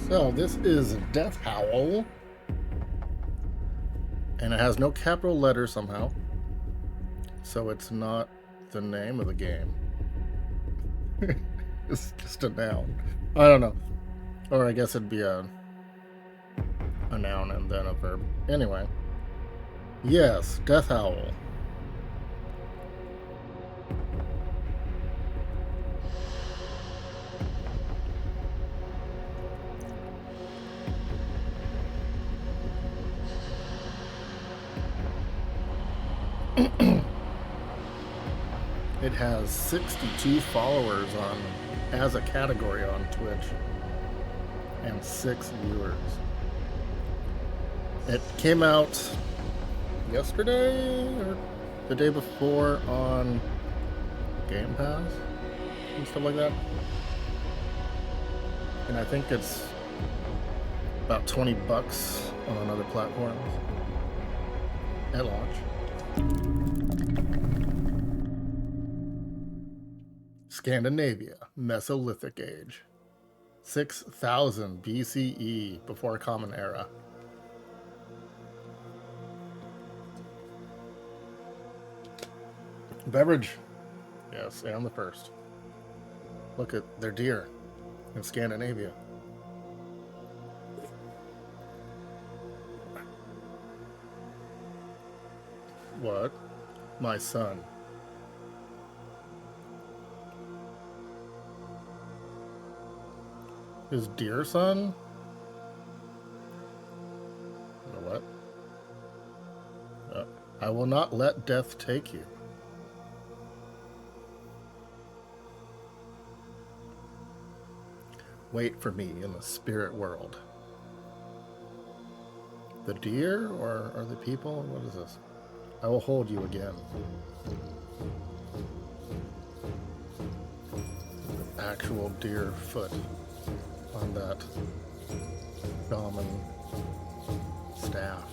So this is Death Howl, and it has no capital letters somehow, so it's not the name of the game. It's just a noun. I don't know. Or I guess it'd be a noun and then a verb. Anyway. Yes, Death Howl. It has 62 followers as a category on Twitch and 6 viewers. It came out yesterday or the day before on Game Pass and stuff like that. And I think it's about $20 on other platforms at launch. Scandinavia, Mesolithic Age, 6000 BCE, before Common Era. Beverage, yes, and the first. Look at their deer in Scandinavia. What? My son. His dear son? You know what? I will not let death take you. Wait for me in the spirit world. The deer or the people? What is this? I will hold you again. Actual deer foot on that shaman staff.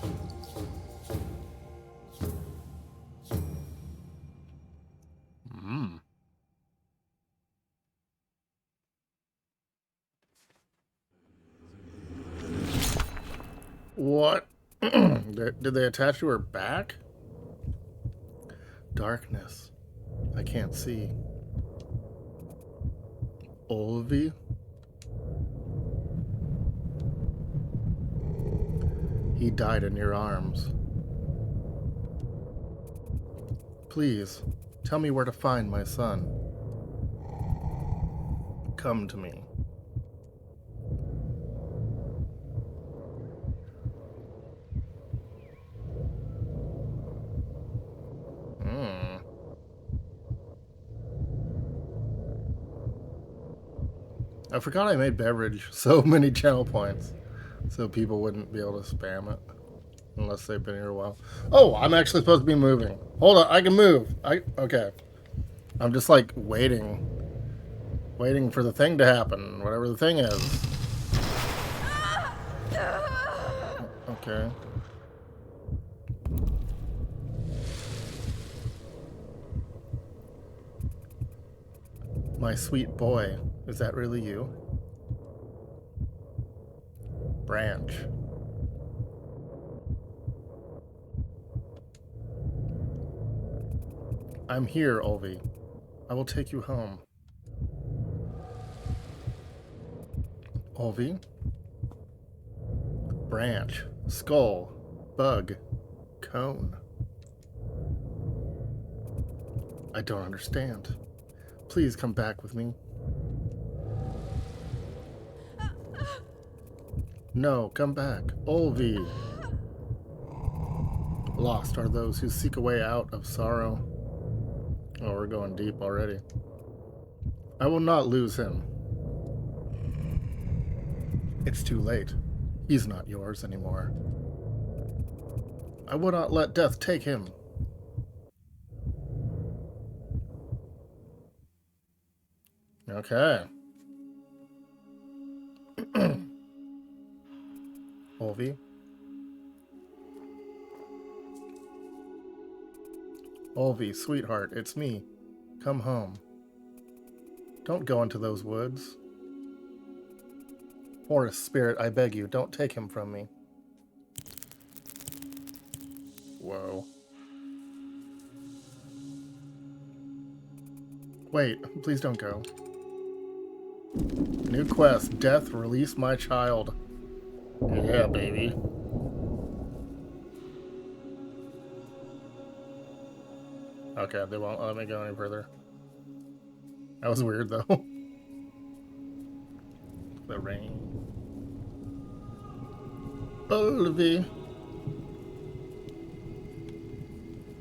What? Did they attach to her back? Darkness. I can't see. Olvi? He died in your arms. Please, tell me where to find my son. Come to me. I forgot I made beverage so many channel points, so people wouldn't be able to spam it unless they've been here a while. Oh, I'm actually supposed to be moving. Hold on, I can move. Okay. I'm just like waiting for the thing to happen, whatever the thing is. Okay. My sweet boy, is that really you? Branch. I'm here, Olvi. I will take you home. Olvi? Branch. Skull. Bug. Cone. I don't understand. Please come back with me. No, come back. Olvi. Lost are those who seek a way out of sorrow. Oh, we're going deep already. I will not lose him. It's too late. He's not yours anymore. I will not let death take him. Okay. Olvi. Olvi, sweetheart, it's me. Come home. Don't go into those woods. Forest spirit, I beg you, don't take him from me. Whoa. Wait, please don't go. New quest, death, release my child. Yeah, baby. Okay, they won't let me go any further. That was weird, though. The rain. Olivie.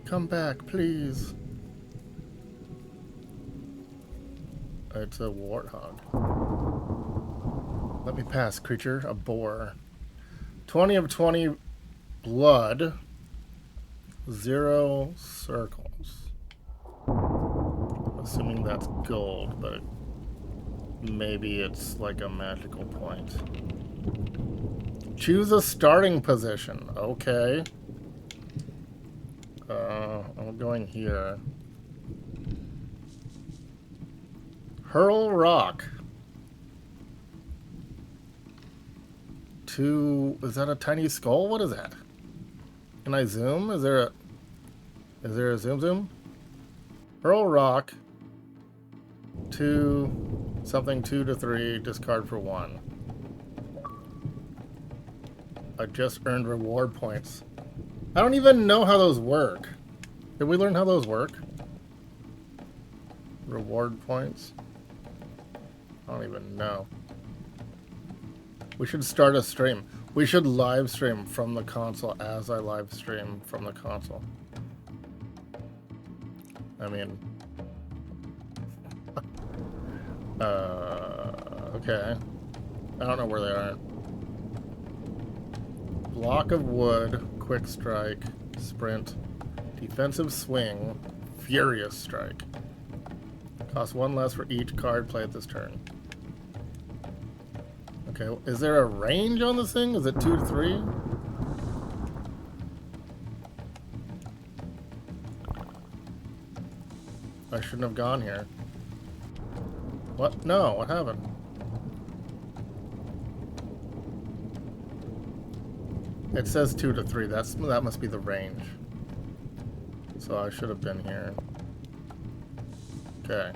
Come back, please. It's a warthog. Let me pass, creature. A boar. 20 of 20 blood. 0 circles. Assuming that's gold, but maybe it's like a magical point. Choose a starting position. Okay. I'm going here. Hurl rock. Is that a tiny skull? What is that? Can I zoom? Is there a zoom? Hurl rock. 2 to 3, discard for 1. I just earned reward points. I don't even know how those work. Did we learn how those work? Reward points? I don't even know. We should start a stream. We should live stream from the console as I live stream from the console. I mean... okay. I don't know where they are. Block of wood, quick strike, sprint, defensive swing, furious strike. Cost 1 less for each card played this turn. Okay, is there a range on this thing? Is it 2 to 3? I shouldn't have gone here. What? No, what happened? It says 2 to 3. That must be the range. So I should have been here. Okay.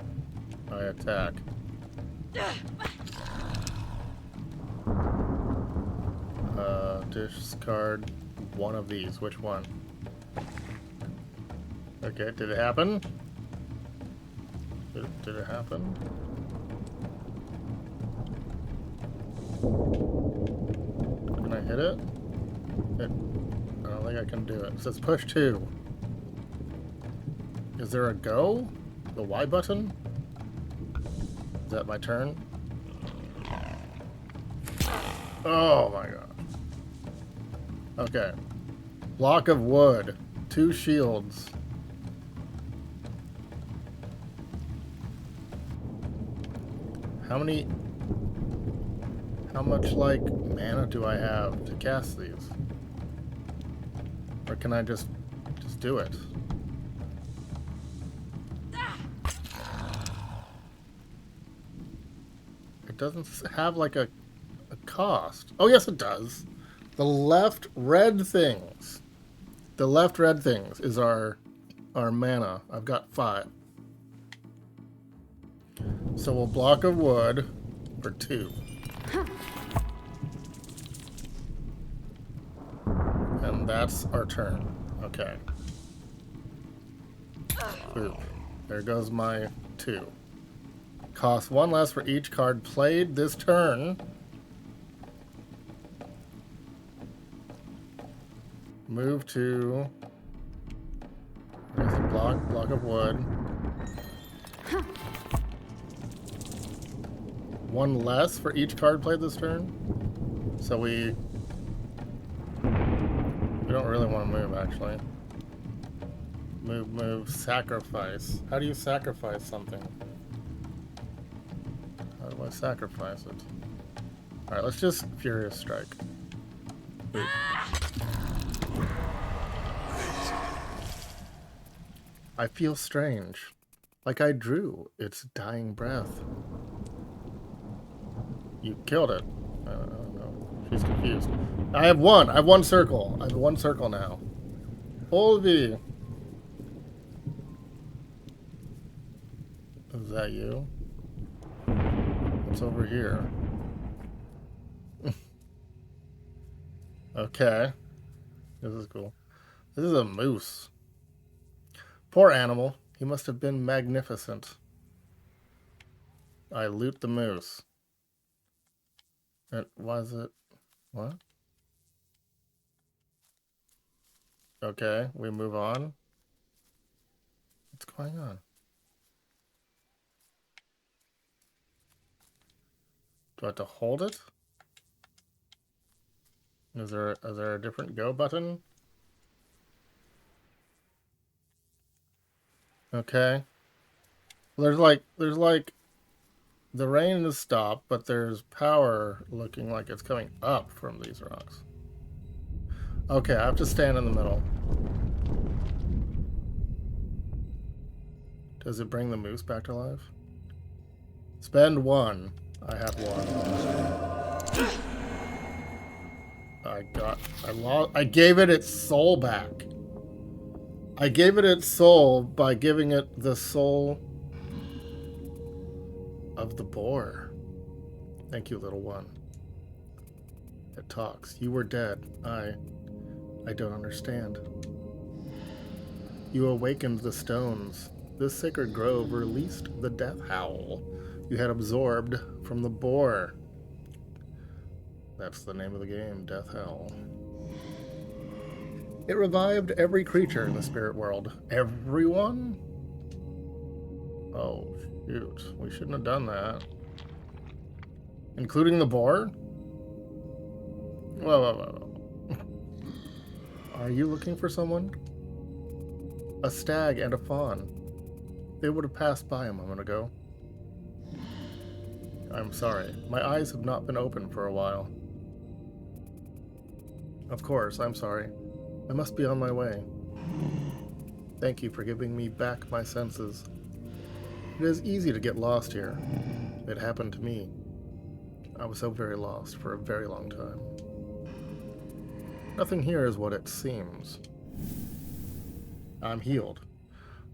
I attack. Discard one of these. Which one? Okay, did it happen? Did it happen? Can I hit it? I don't think I can do it. It says push 2. Is there a go? The Y button? Is that my turn? Oh my god. Okay. Block of wood. 2 shields. How much, like, mana do I have to cast these? Or can I just do it? It doesn't have, like, a cost. Oh, yes, it does. The left red things. The left red things is our mana. I've got 5. So a block of wood for 2. And that's our turn. Okay. Ooh, there goes my 2. Cost 1 less for each card played this turn. Move to... There's a block of wood. 1 less for each card played this turn. So we don't really want to move, actually. Move, sacrifice. How do you sacrifice something? How do I sacrifice it? Alright, let's just Furious Strike. Wait. I feel strange. Like I drew its dying breath. You killed it. I don't know. She's confused. I have one. I have one circle. I have one circle now. Olvi. Is that you? What's over here? Okay. This is cool. This is a moose. Poor animal. He must have been magnificent. I loot the moose. And was it? What? Okay, we move on. What's going on? Do I have to hold it? Is there a different go button? Okay. There's like the rain has stopped, but there's power looking like it's coming up from these rocks. Okay, I have to stand in the middle. Does it bring the moose back to life? Spend one. I have one. I gave it its soul back. I gave it its soul by giving it the soul of the boar. Thank you, little one. It talks. You were dead. I don't understand. You awakened the stones. This sacred grove released the death howl you had absorbed from the boar. That's the name of the game, Death Howl. It revived every creature in the spirit world. Everyone? Oh, shoot. We shouldn't have done that. Including the boar? Whoa. Are you looking for someone? A stag and a fawn. They would have passed by a moment ago. I'm sorry. My eyes have not been open for a while. Of course, I'm sorry. I must be on my way. Thank you for giving me back my senses. It is easy to get lost here. It happened to me. I was so very lost for a very long time. Nothing here is what it seems. I'm healed.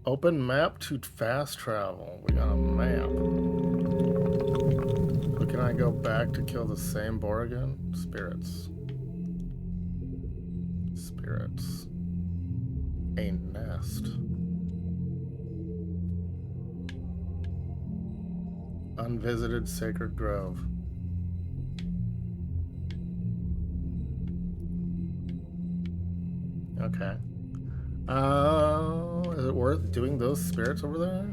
Open map to fast travel. We got a map. So can I go back to kill the same boar again? Spirits. Spirits. A nest. Unvisited sacred grove. Okay. Is it worth doing those spirits over there?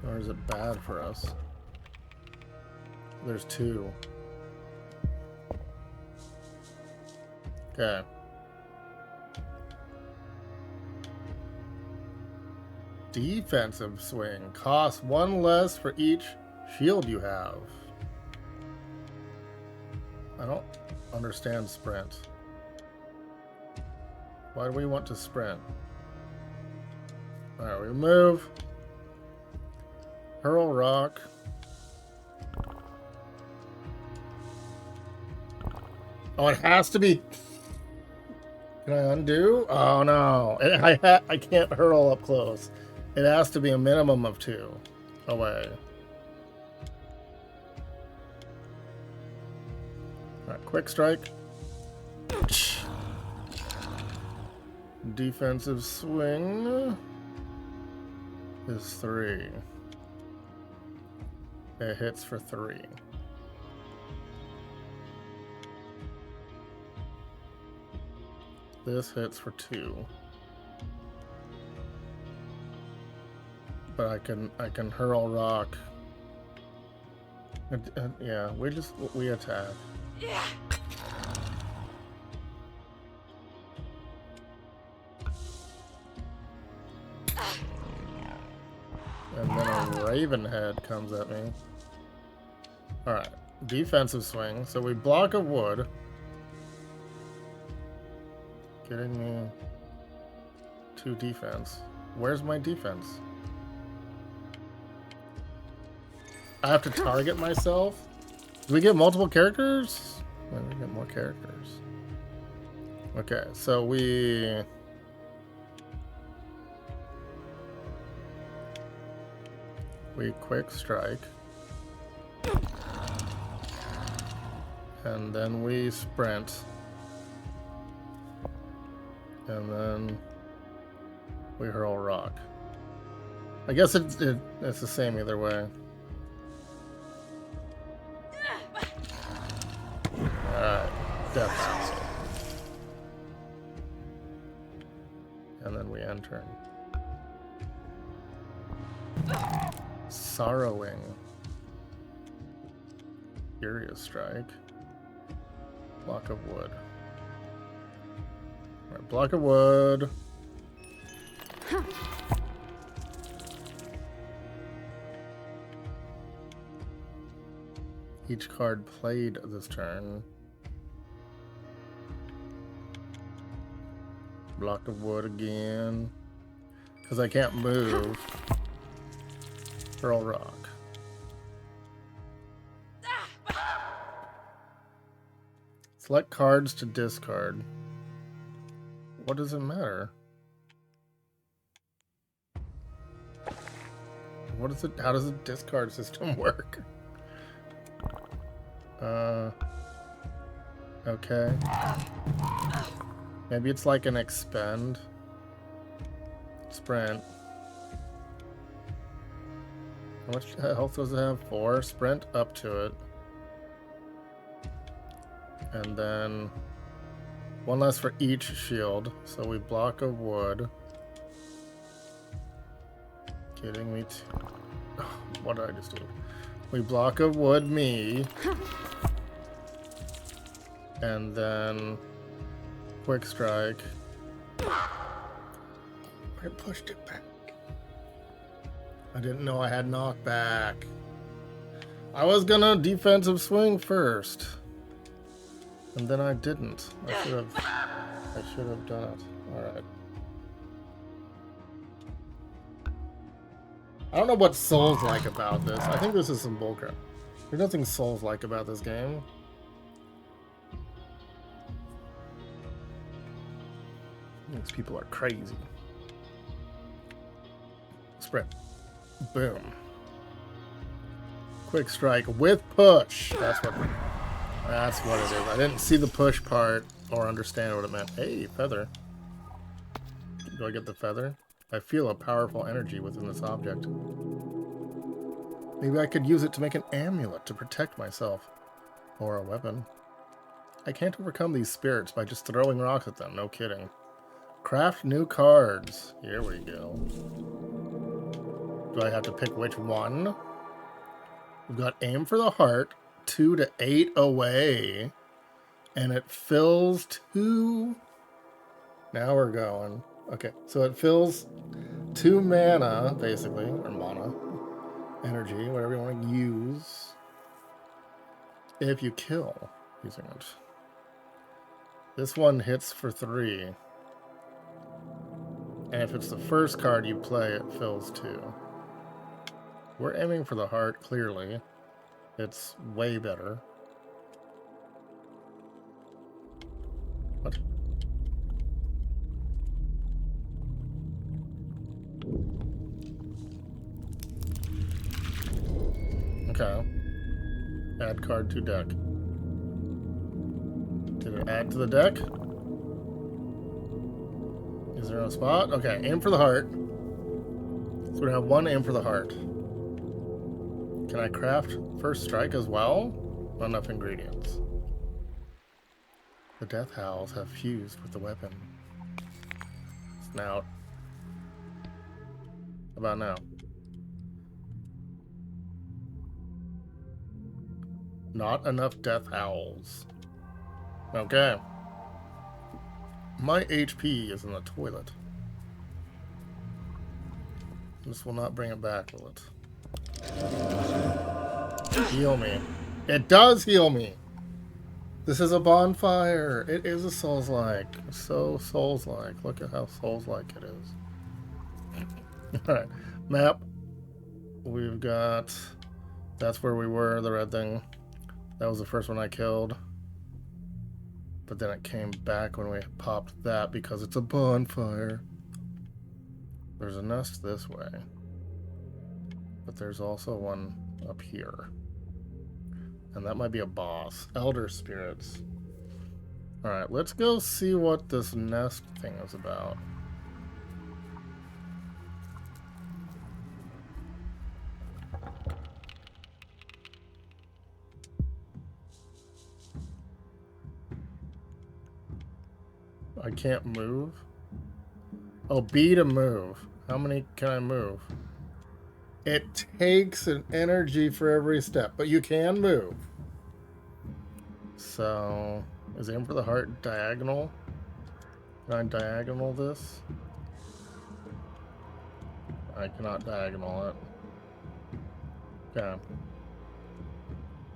Or is it bad for us? There's two. Okay. Defensive swing. Costs one less for each shield you have. I don't understand sprint. Why do we want to sprint? Alright, we move. Hurl rock. Oh, it has to be. Can I undo? Oh no. I can't hurl up close. It has to be a minimum of 2 away. Alright, quick strike. Defensive swing is 3. It hits for 3. This hits for 2. But I can hurl rock. Yeah, we attack. Yeah. And then a raven head comes at me. Alright, defensive swing. So we block a wood. Getting me 2 defense. Where's my defense? I have to target myself. Do we get multiple characters? Maybe we get more characters. Okay, so we quick strike. And then we sprint. And then we hurl rock. I guess it's the same either way. Alright, death howl. And then we enter. Sorrowing. Furious strike. Block of wood. Alright, block of wood. Each card played this turn. Block of wood again. Because I can't move. Hurl rock. Select cards to discard. What does it matter? What is it? How does the discard system work? Okay. Maybe it's like an expend. Sprint. How much health does it have? 4. Sprint up to it. And then 1 less for each shield. So we block a wood. Kidding me too. Oh, what did I just do? We block a wood me. And then quick strike. I pushed it back. I didn't know I had knockback. I was gonna defensive swing first. And then I didn't. I should have done it. Alright. I don't know what Soul's like about this. I think this is some bullcrap. There's nothing Soul's like about this game. These people are crazy. Sprint. Boom. Quick strike with push. That's what it is. I didn't see the push part or understand what it meant. Hey, feather. Do I get the feather? I feel a powerful energy within this object. Maybe I could use it to make an amulet to protect myself. Or a weapon. I can't overcome these spirits by just throwing rocks at them. No kidding. Craft new cards. Here we go. Do I have to pick which one? We've got aim for the heart. 2 to 8 away. And it fills 2. Now we're going. Okay, so it fills 2 mana, basically. Or mana. Energy, whatever you want to use. If you kill using it. This one hits for 3. And if it's the first card you play, it fills 2. We're aiming for the heart, clearly. It's way better. What? Okay. Add card to deck. Did it add to the deck? Is there no spot? Okay, aim for the heart. So we have 1 aim for the heart. Can I craft first strike as well? Not enough ingredients. The death howls have fused with the weapon. Snout. How about now? Not enough death howls. Okay. My HP is in the toilet. This will not bring it back, will it? Heal me. It does heal me! This is a bonfire! It is a Souls-like. So Souls-like. Look at how Souls-like it is. Alright. Map. We've got That's where we were, the red thing. That was the first one I killed. But then it came back when we popped that because it's a bonfire. There's a nest this way. But there's also one up here. And that might be a boss. Elder spirits. Alright, let's go see what this nest thing is about. I can't move? Oh, B to move. How many can I move? It takes an energy for every step, but you can move. So, is aim for the heart diagonal? Can I diagonal this? I cannot diagonal it. Okay.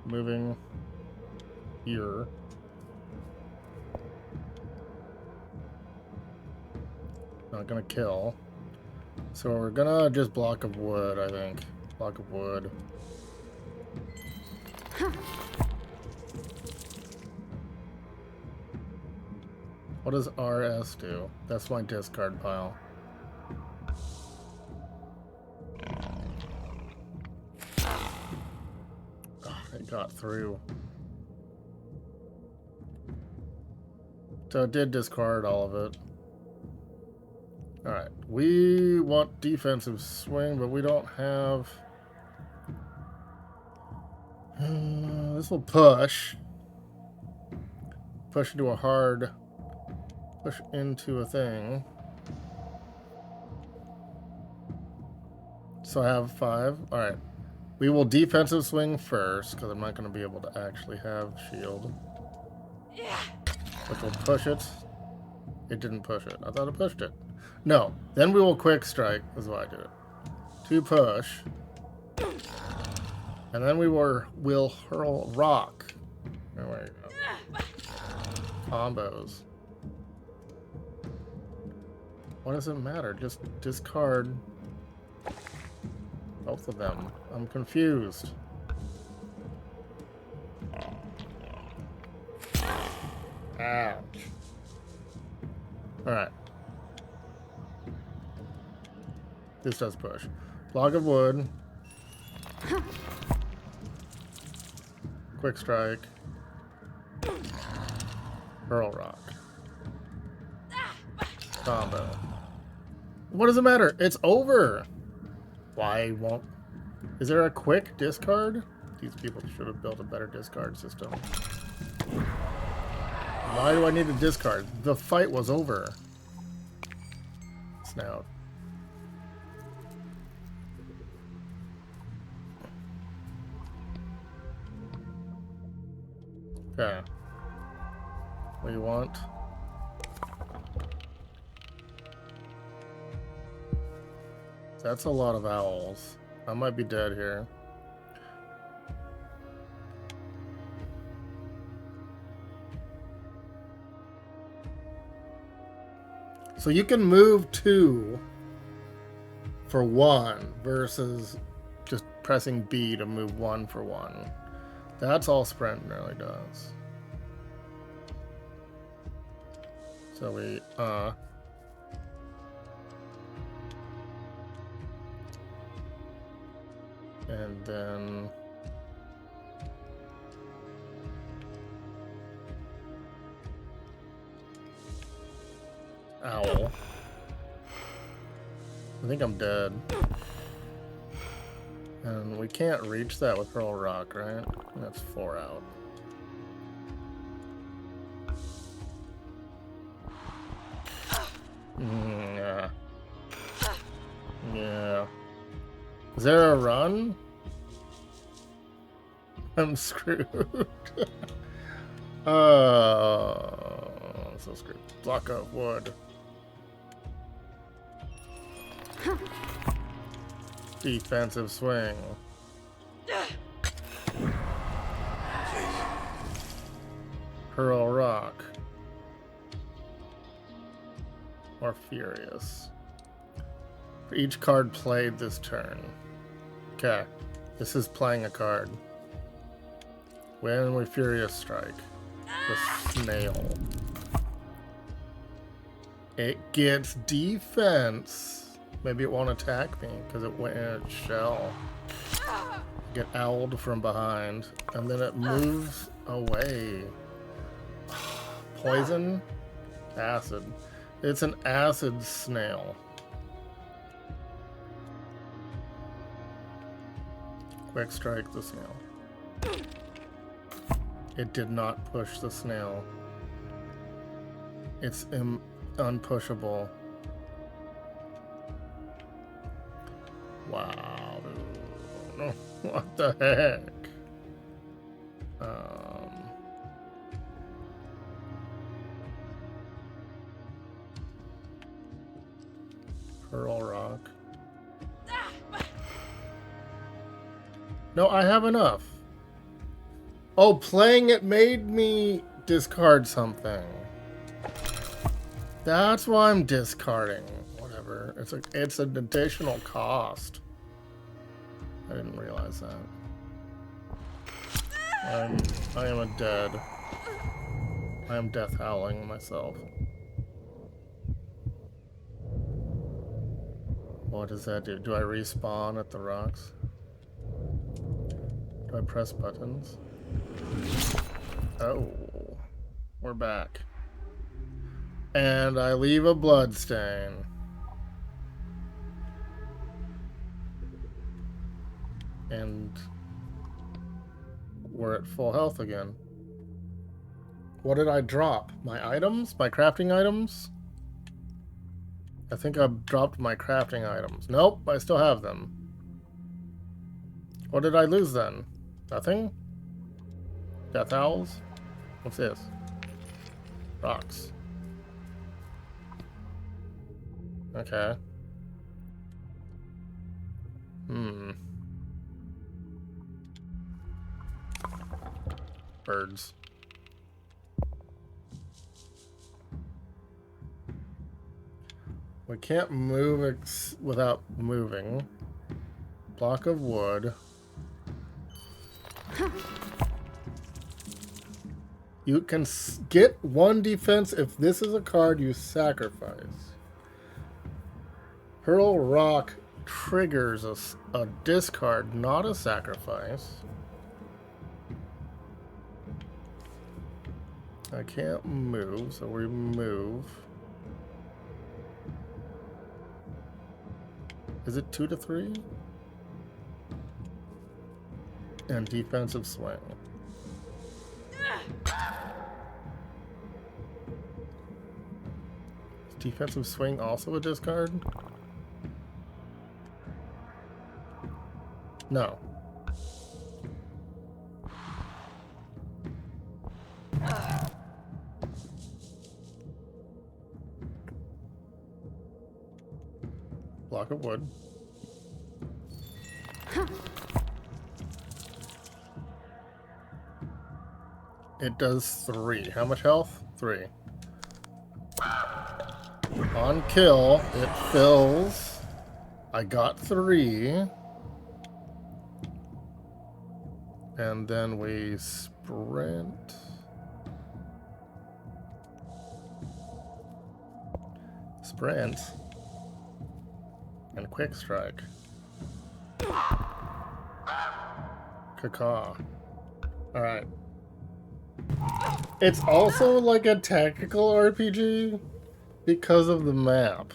Moving here. Not gonna kill. So we're gonna just block of wood, I think. Block of wood. What does RS do? That's my discard pile. Oh, it got through. So it did discard all of it. Alright, we want defensive swing, but we don't have... this will push. Push into a hard... Push into a thing. So I have 5. Alright. We will defensive swing first, because I'm not going to be able to actually have shield. Which will push it. It didn't push it. I thought it pushed it. No. Then we will quick strike, is why I did it. 2 push. And then we will hurl rock. There we go. Combos. What does it matter? Just discard both of them. I'm confused. Ouch. Alright. This does push. Block of wood. Quick strike. Hurl rock. Combo. What does it matter? It's over. Why won't... Is there a quick discard? These people should have built a better discard system. Why do I need a discard? The fight was over. Snout. Okay. We want... That's a lot of owls. I might be dead here. So you can move 2 for 1 versus just pressing B to move 1 for 1. That's all sprint really does. So we, and then owl. I think I'm dead. And we can't reach that with hurl rock, right? That's 4 out. Yeah. Yeah. Is there a run? I'm screwed. Oh, so screwed. Block of wood. Defensive swing. Hurl rock. Or furious. For each card played this turn. Okay. This is playing a card. When we Furious Strike. The snail. It gets defense. Maybe it won't attack me because it went in its shell. Get owled from behind. And then it moves away. Poison? Acid. It's an acid snail. Quick strike the snail. It did not push the snail. It's unpushable. Wow. Dude. What the heck? Pearl Rock. No, I have enough. Oh, playing it made me discard something. That's why I'm discarding. Whatever. It's an additional cost. I didn't realize that. I am a dead. I am death howling myself. What does that do? Do I respawn at the rocks? Do I press buttons? Oh, we're back. And I leave a blood stain. And we're at full health again. What did I drop? My items? My crafting items? I think I dropped my crafting items. Nope, I still have them. What did I lose then? Nothing? Death owls? What's this? Rocks. Okay. Birds. We can't move without moving. Block of wood. You can get one defense if this is a card you sacrifice. Hurl Rock triggers a discard, not a sacrifice. I can't move, so we move. Is it 2 to 3? And defensive swing. Is defensive swing also a discard? No. Block of wood. It does 3. How much health? 3. On kill, it fills. I got 3. And then we sprint. Sprint. And quick strike. Caca. Alright. It's also like a tactical RPG because of the map.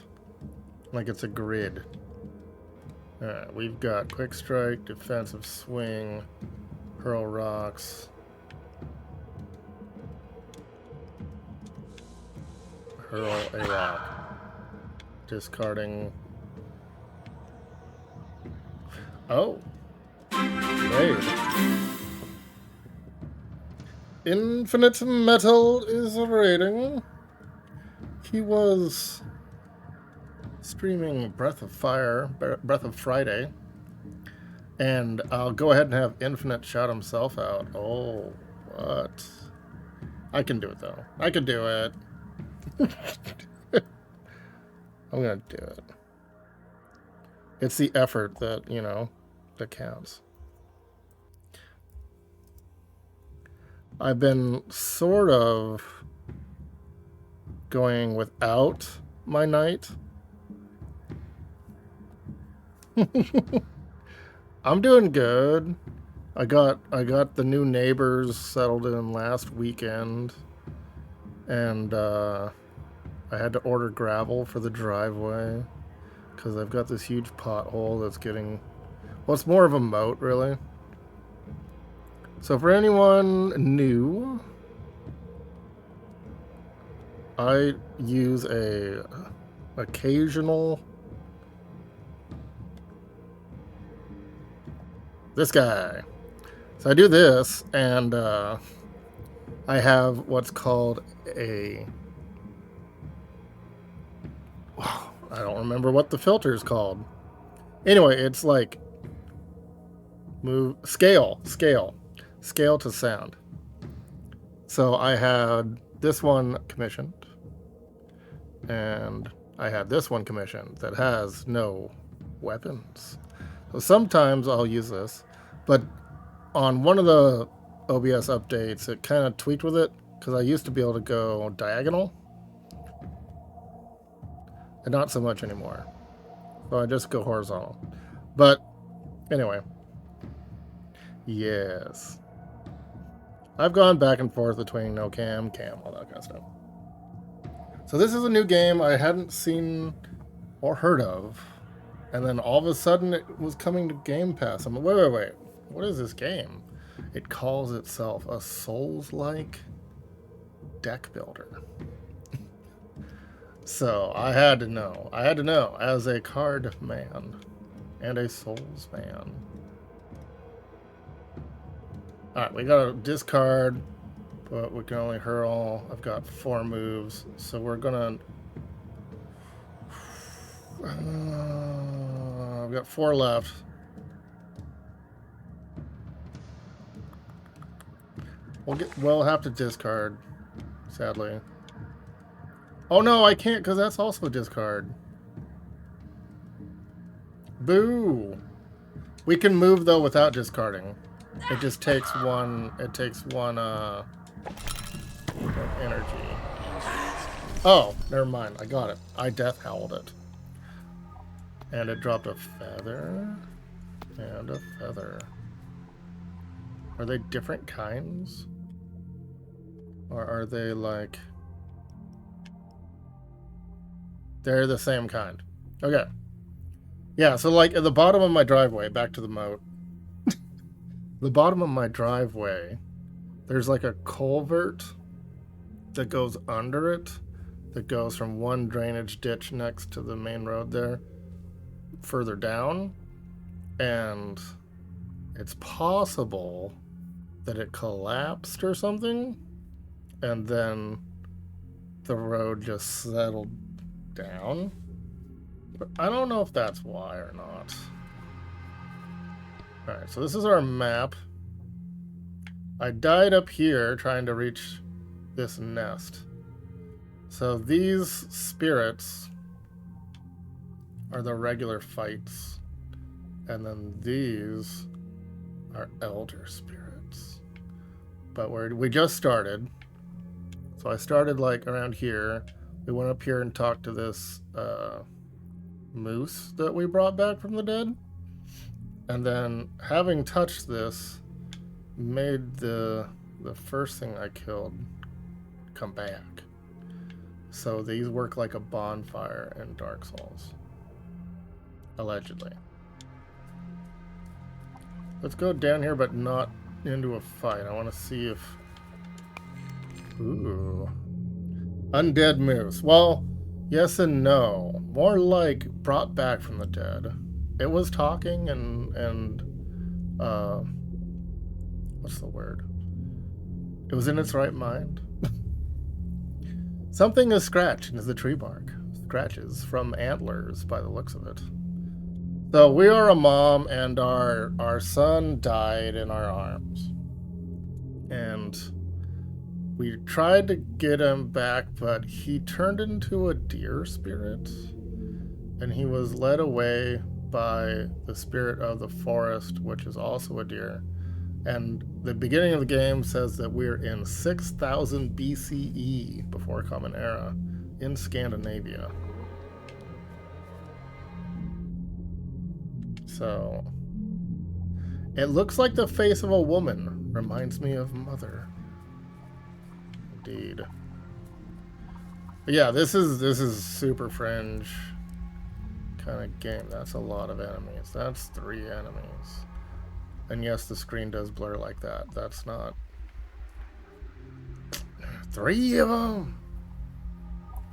Like it's a grid. Alright, we've got quick strike, defensive swing, hurl rocks. Hurl a rock. Discarding. Oh. Raid. Infinite Metal is raiding. He was streaming Breath of Friday. And I'll go ahead and have Infinite shout himself out. Oh, what? I can do it, though. I can do it. I'm gonna do it. It's the effort that, you know, that counts. I've been sort of going without my knight. I'm doing good. I got the new neighbors settled in last weekend, and I had to order gravel for the driveway because I've got this huge pothole that's getting, well, it's more of a moat, really. So for anyone new, I use a occasional, this guy. So I do this, and I have what's called a, I don't remember what the filter is called. Anyway, it's like scale to sound. So I had this one commissioned, and I had this one commissioned that has no weapons. So sometimes I'll use this, but on one of the OBS updates, it kind of tweaked with it, because I used to be able to go diagonal, and not so much anymore. So I just go horizontal. But anyway, yes. I've gone back and forth between no cam, all that kind of stuff. So this is a new game I hadn't seen or heard of. And then all of a sudden it was coming to Game Pass. I'm like, wait. What is this game? It calls itself a Souls-like deck builder. So I had to know. As a card man and a Souls man. Alright, we got to discard, but we can only hurl. I've got 4 moves, so we're gonna... I've got 4 left. We'll have to discard, sadly. Oh no, I can't, because that's also a discard. Boo! We can move, though, without discarding. It just takes one... It takes one, energy. Oh, never mind. I got it. I death howled it. And it dropped a feather. And a feather. Are they different kinds? Or are they like... They're the same kind. Okay. Yeah, so like at the bottom of my driveway, back to the moat. The bottom of my driveway, there's like a culvert that goes under it, that goes from one drainage ditch next to the main road there, further down. And it's possible that it collapsed or something, and then the road just settled down. But I don't know if that's why or not. Alright, so this is our map. I died up here trying to reach this nest. So these spirits are the regular fights. And then these are elder spirits. But we just started. So I started like around here. We went up here and talked to this moose that we brought back from the dead. And then, having touched this, made the first thing I killed come back. So these work like a bonfire in Dark Souls. Allegedly. Let's go down here, but not into a fight. I want to see if... Ooh. Undead moose. Well, yes and no. More like brought back from the dead. It was talking and what's the word? It was in its right mind. Something is scratched into the tree bark. Scratches from antlers by the looks of it. So we are a mom, and our son died in our arms. And we tried to get him back, but he turned into a deer spirit. And he was led away by the spirit of the forest, which is also a deer. And the beginning of the game says that we're in 6000 BCE, before Common Era, in Scandinavia. So, it looks like the face of a woman. Reminds me of Mother. Indeed. But yeah, this is super fringe kind of game. That's a lot of enemies. That's 3 enemies. And yes, the screen does blur like that. That's not... 3 of them!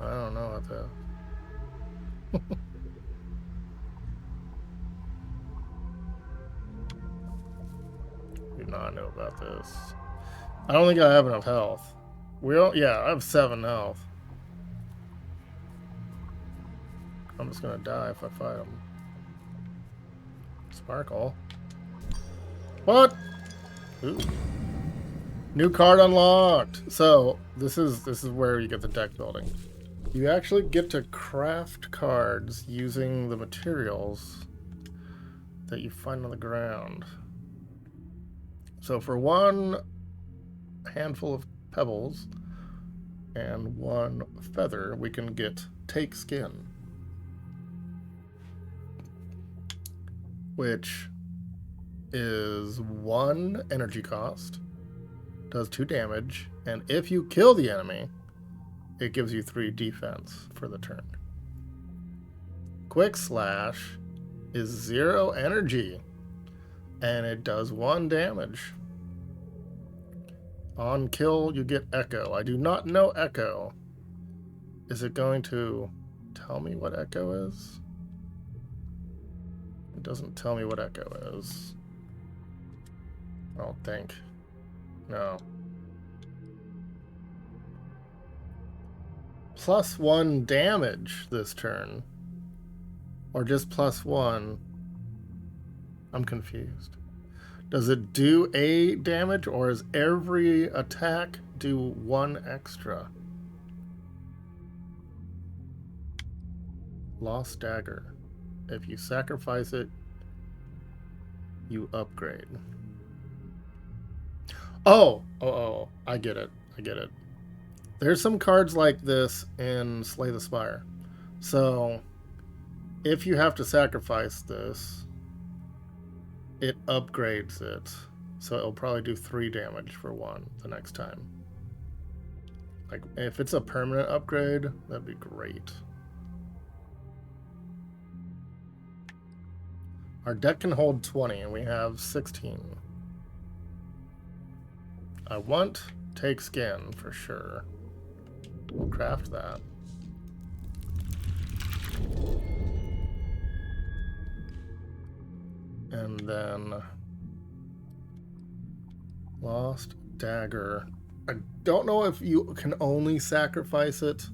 I don't know what that... Do not know about this. I don't think I have enough health. Yeah, I have 7 health. I'm just gonna die if I fight him. Sparkle. What? Ooh. New card unlocked. So this is where you get the deck building. You actually get to craft cards using the materials that you find on the ground. So for 1 handful of pebbles and 1 feather, we can get Take Skin, which is 1 energy cost, does 2 damage, and if you kill the enemy, it gives you 3 defense for the turn. Quick Slash is 0 energy, and it does 1 damage. On kill, you get Echo. I do not know Echo. Is it going to tell me what Echo is? It doesn't tell me what Echo is. I don't think. No. +1 damage this turn. Or just +1. I'm confused. Does it do a damage, or is every attack do 1 extra? Lost Dagger. If you sacrifice it, you upgrade. Oh, I get it. There's some cards like this in Slay the Spire. So, if you have to sacrifice this, it upgrades it. So it'll probably do 3 damage for 1 the next time. Like, if it's a permanent upgrade, that'd be great. Our deck can hold 20, and we have 16. I want Take Skin for sure. We'll craft that. And then Lost Dagger. I don't know if you can only sacrifice it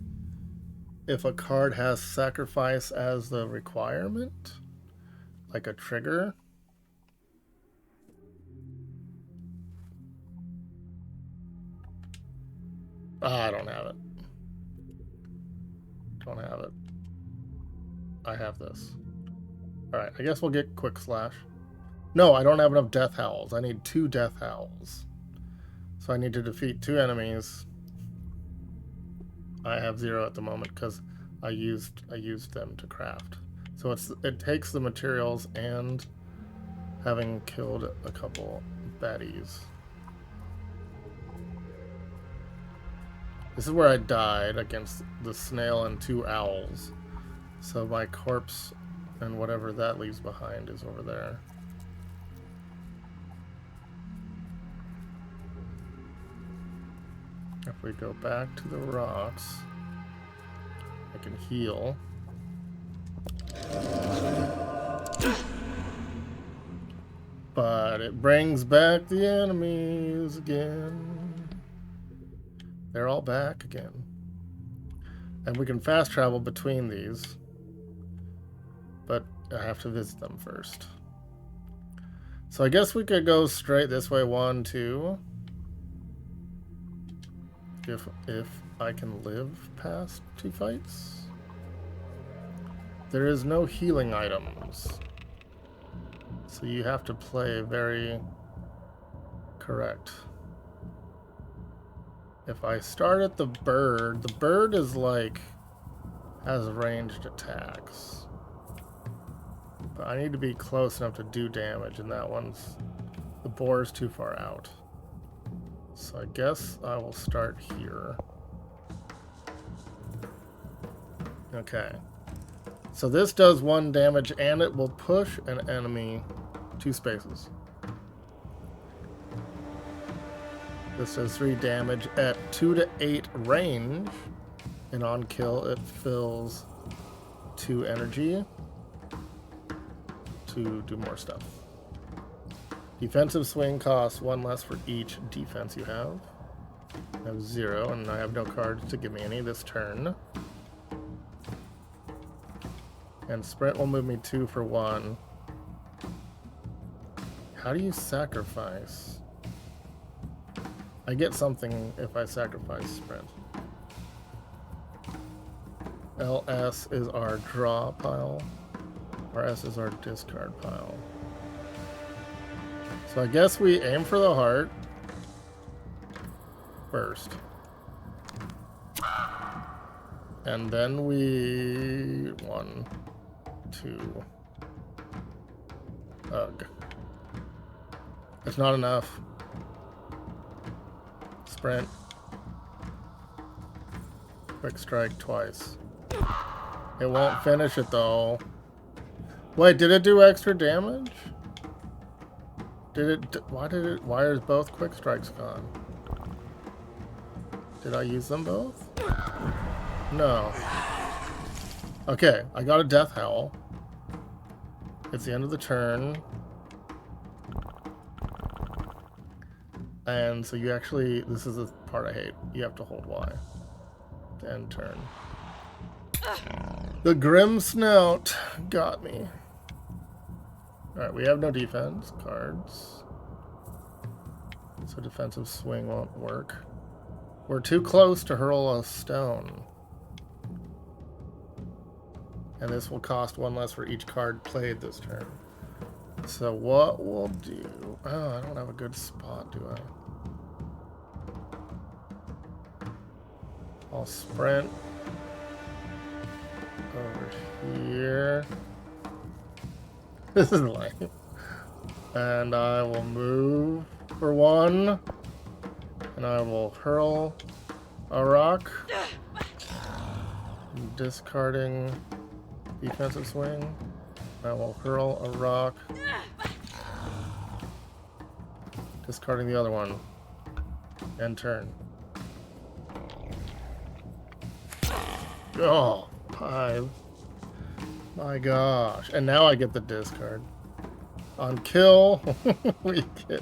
if a card has sacrifice as the requirement, like a trigger. I don't have it. I have this. Alright, I guess we'll get Quick Slash. No, I don't have enough Death Howls. I need 2 Death Howls. So I need to defeat 2 enemies. I have 0 at the moment because I used them to craft. So it takes the materials and having killed a couple baddies. This is where I died against the snail and 2 owls. So my corpse and whatever that leaves behind is over there. If we go back to the rocks, I can heal. But it brings back the enemies again. They're all back again. And we can fast travel between these. But I have to visit them first. So I guess we could go straight this way, 1, 2. If I can live past 2 fights. There is no healing items. So you have to play very Correct. If I start at the bird is like, has ranged attacks. But I need to be close enough to do damage, and that one's, the boar is too far out. So I guess I will start here. Okay. So this does 1 damage, and it will push an enemy 2 spaces. This does 3 damage at 2 to 8 range, and on kill it fills 2 energy to do more stuff. Defensive swing costs 1 less for each defense you have. I have 0, and I have no cards to give me any this turn. And sprint will move me 2 for 1. How do you sacrifice? I get something if I sacrifice sprint. LS is our draw pile. RS is our discard pile. So I guess we aim for the heart first. And then we... 1, 2... Ugh. It's not enough. Sprint. Quick strike twice. It won't finish it though. Wait, did it do extra damage? Did it? Why is both quick strikes gone? Did I use them both? No. Okay, I got a death howl. It's the end of the turn. And so you actually, this is the part I hate. You have to hold Y to end turn. The Grim Snout got me. Alright, we have no defense cards. So defensive swing won't work. We're too close to hurl a stone. And this will cost 1 less for each card played this turn. So what we'll do... Oh, I don't have a good spot, do I? I'll sprint over here. This is lame. And I will move for 1. And I will hurl a rock. I'm discarding defensive swing. I will hurl a rock. Discarding the other one. End turn. Oh, 5. My gosh. And now I get the discard. On kill, we get...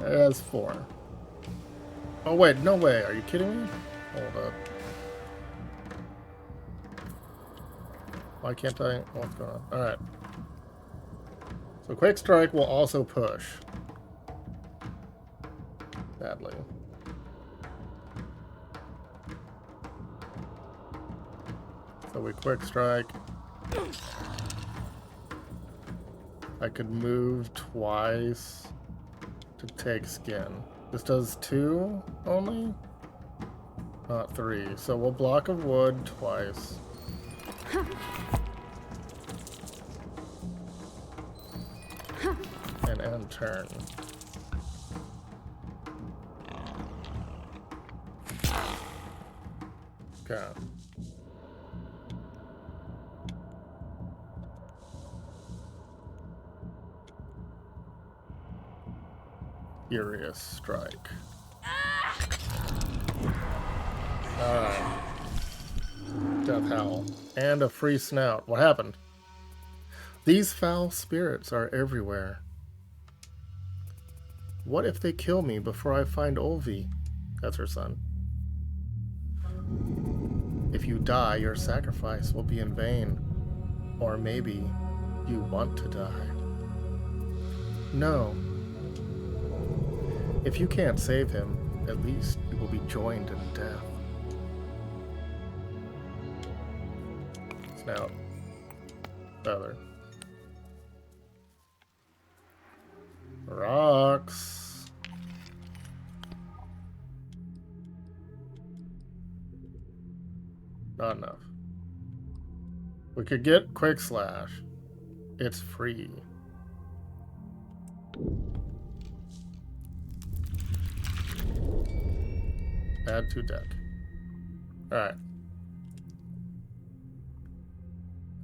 It has 4. Oh, wait. No way. Are you kidding me? Hold up. Why can't I... What's going on? Alright. So Quick Strike will also push. Badly. So we Quick Strike. I could move twice to take skin. This does 2 only? Not 3. So we'll block a wood twice. And end turn. Okay. Furious Strike. Alright. Death Howl. And a free snout. What happened? These foul spirits are everywhere. What if they kill me before I find Olvi? That's her son. If you die, your sacrifice will be in vain. Or maybe you want to die. No. If you can't save him, at least you will be joined in death. Snout. Feather. Rocks. Not enough. We could get Quick Slash. It's free. Add to deck. Alright.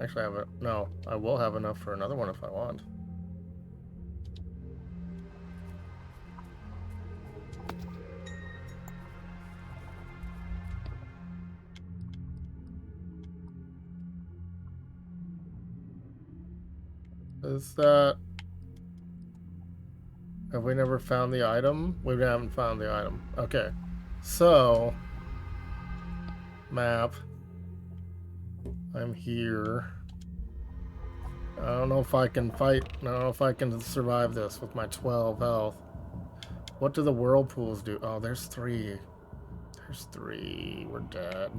Actually, I have it. No, I will have enough for another one if I want. Is that... Have we never found the item? We haven't found the item. Okay. So... Map. I'm here. I don't know if I can fight. I don't know if I can survive this with my 12 health. What do the whirlpools do? Oh, there's 3. There's 3. We're dead.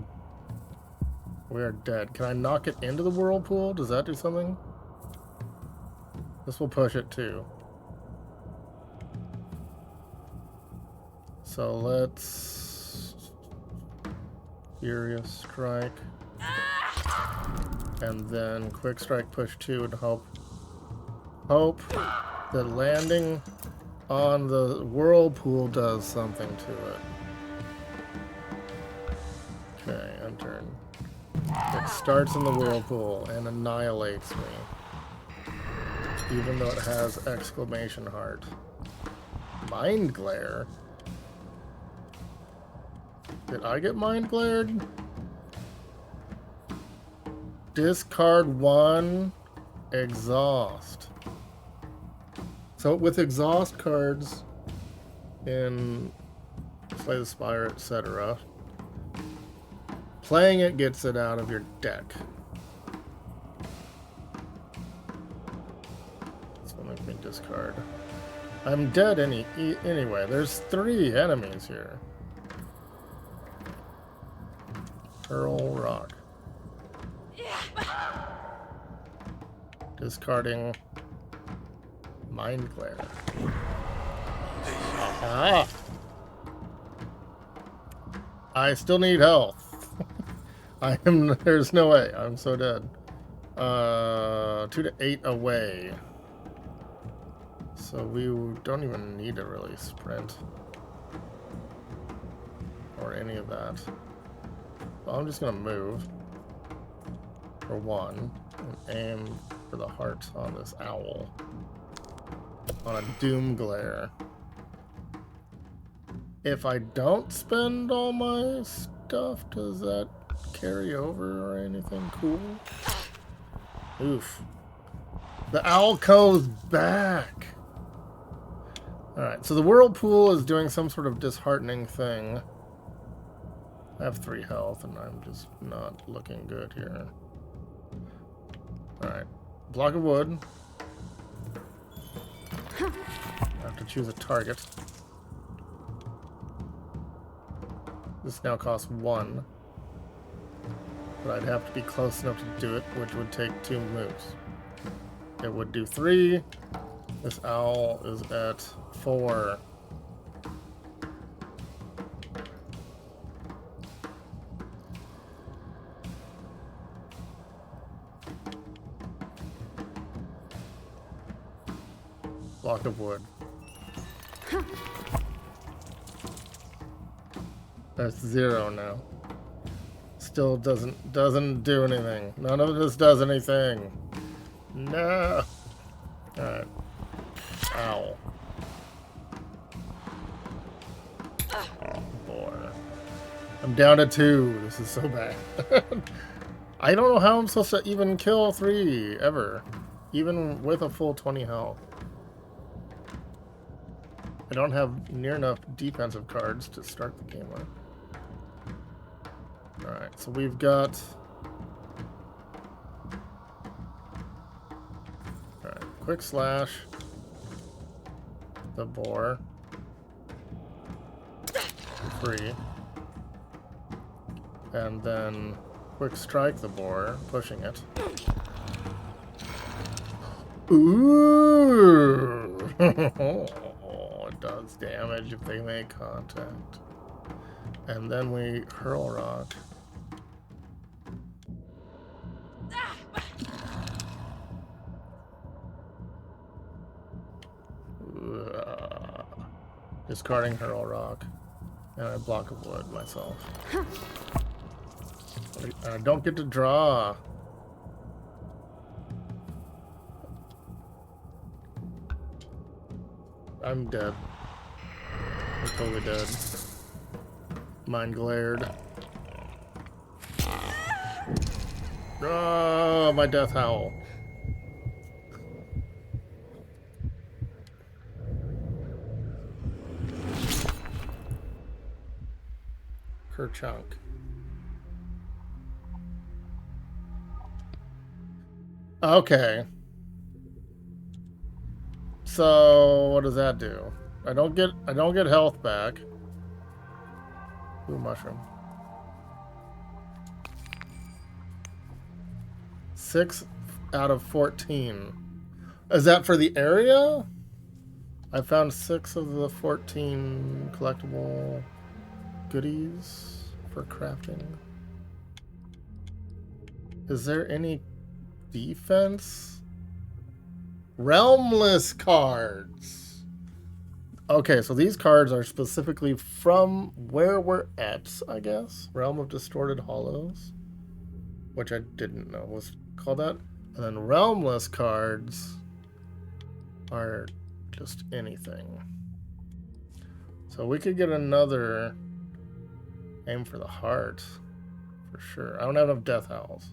We're dead. Can I knock it into the whirlpool? Does that do something? This will push it too. So let's... Furious Strike. And then Quick Strike push 2 and hope that landing on the whirlpool does something to it. Okay, end turn. It starts in the whirlpool and annihilates me. Even though it has exclamation heart. Mind Glare? Did I get Mind Glared? Discard 1 exhaust. So with exhaust cards in Slay the Spire, etc., playing it gets it out of your deck. This will make me discard. I'm dead anyway. There's 3 enemies here. Hurl Rock. Discarding Mind Glare. Ah! I still need health. There's no way. I'm so dead. 2 to 8 away. So we don't even need to really sprint. Or any of that. Well, I'm just gonna move. For 1. And aim for the heart on this owl. On a Doom Glare. If I don't spend all my stuff, does that carry over or anything cool? Oof. The owl goes back! Alright, so the whirlpool is doing some sort of disheartening thing. I have 3 health and I'm just not looking good here. Alright. Block of wood. I have to choose a target. This now costs 1. But I'd have to be close enough to do it, which would take 2 moves. It would do 3. This owl is at 4. Block of wood. That's 0 now. Still doesn't do anything. None of this does anything. No. Alright. Ow. Oh boy. I'm down to 2. This is so bad. I don't know how I'm supposed to even kill 3 ever. Even with a full 20 health. I don't have near enough defensive cards to start the game with. Alright, so we've got... Alright, Quick Slash. The boar. Free. And then Quick Strike the boar, pushing it. Ooh! It does damage if they make contact. And then we Hurl Rock. Discarding Hurl Rock. And a block of wood myself. I don't get to draw. I'm dead. I'm totally dead. Mind glared. Oh, my death howl. Kerchunk. Okay. So what does that do? I don't get health back. Ooh, mushroom. 6 out of 14. Is that for the area? I found 6 of the 14 collectible goodies for crafting. Is there any defense? Realmless cards. Okay, so these cards are specifically from where we're at, I guess. Realm of Distorted Hollows, which I didn't know was called that. And then realmless cards are just anything. So we could get another aim for the heart for sure. I don't have enough death howls.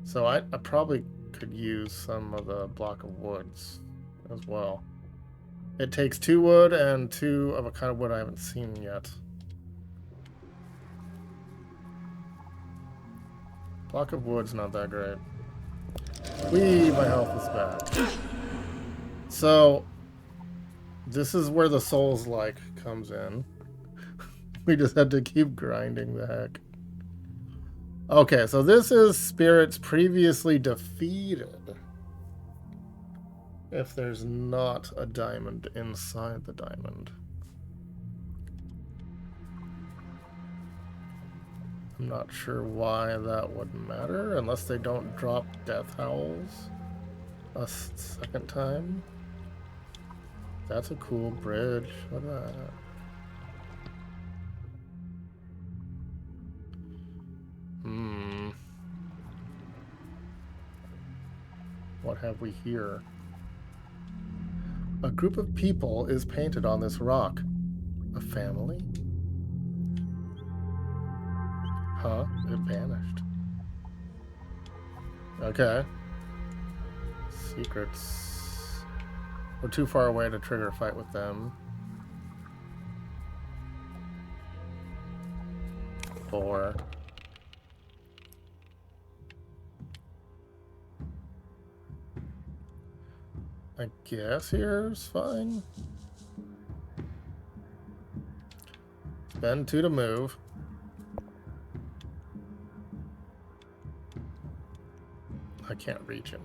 So I probably could use some of the block of woods as well. It takes 2 wood and 2 of a kind of wood I haven't seen yet. Block of wood's not that great. Whee, my health is back. So this is where the Souls like comes in. We just had to keep grinding the heck. Okay, so this is spirits previously defeated. If there's not a diamond inside the diamond. I'm not sure why that would matter, unless they don't drop death howls a second time. That's a cool bridge. Look at that. What have we here? A group of people is painted on this rock. A family? Huh? It vanished. Okay. Secrets. We're too far away to trigger a fight with them. 4. I guess here's fine. Spend 2 to move. I can't reach him.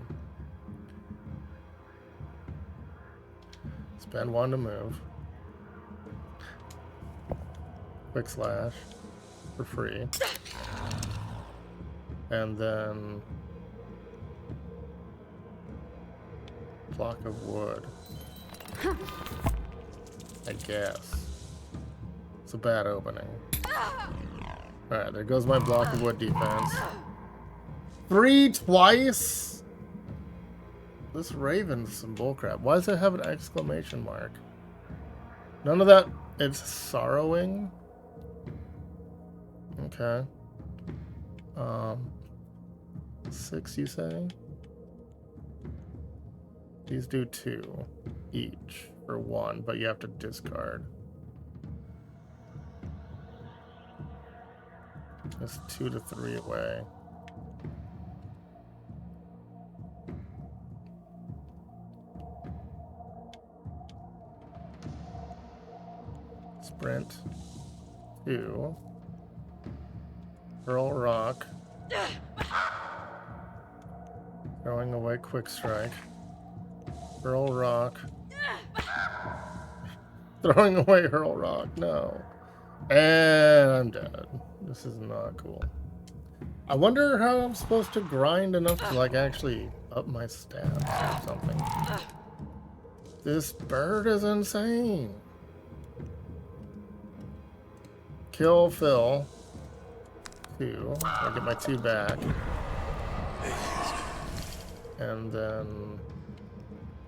Spend 1 to move. Quick slash for free. And then block of wood. I guess. It's a bad opening. Alright, there goes my block of wood defense. 3 twice? This Raven's some bullcrap. Why does it have an exclamation mark? None of that. It's sorrowing. Okay. 6, you say? These do 2 each for 1, but you have to discard. That's 2 to 3 away. Sprint. 2. Hurl rock. Throwing away quick strike. Hurl rock. Throwing away hurl rock. No. And I'm dead. This is not cool. I wonder how I'm supposed to grind enough to like actually up my stats or something. This bird is insane. Kill Phil. 2. I get my 2 back. And then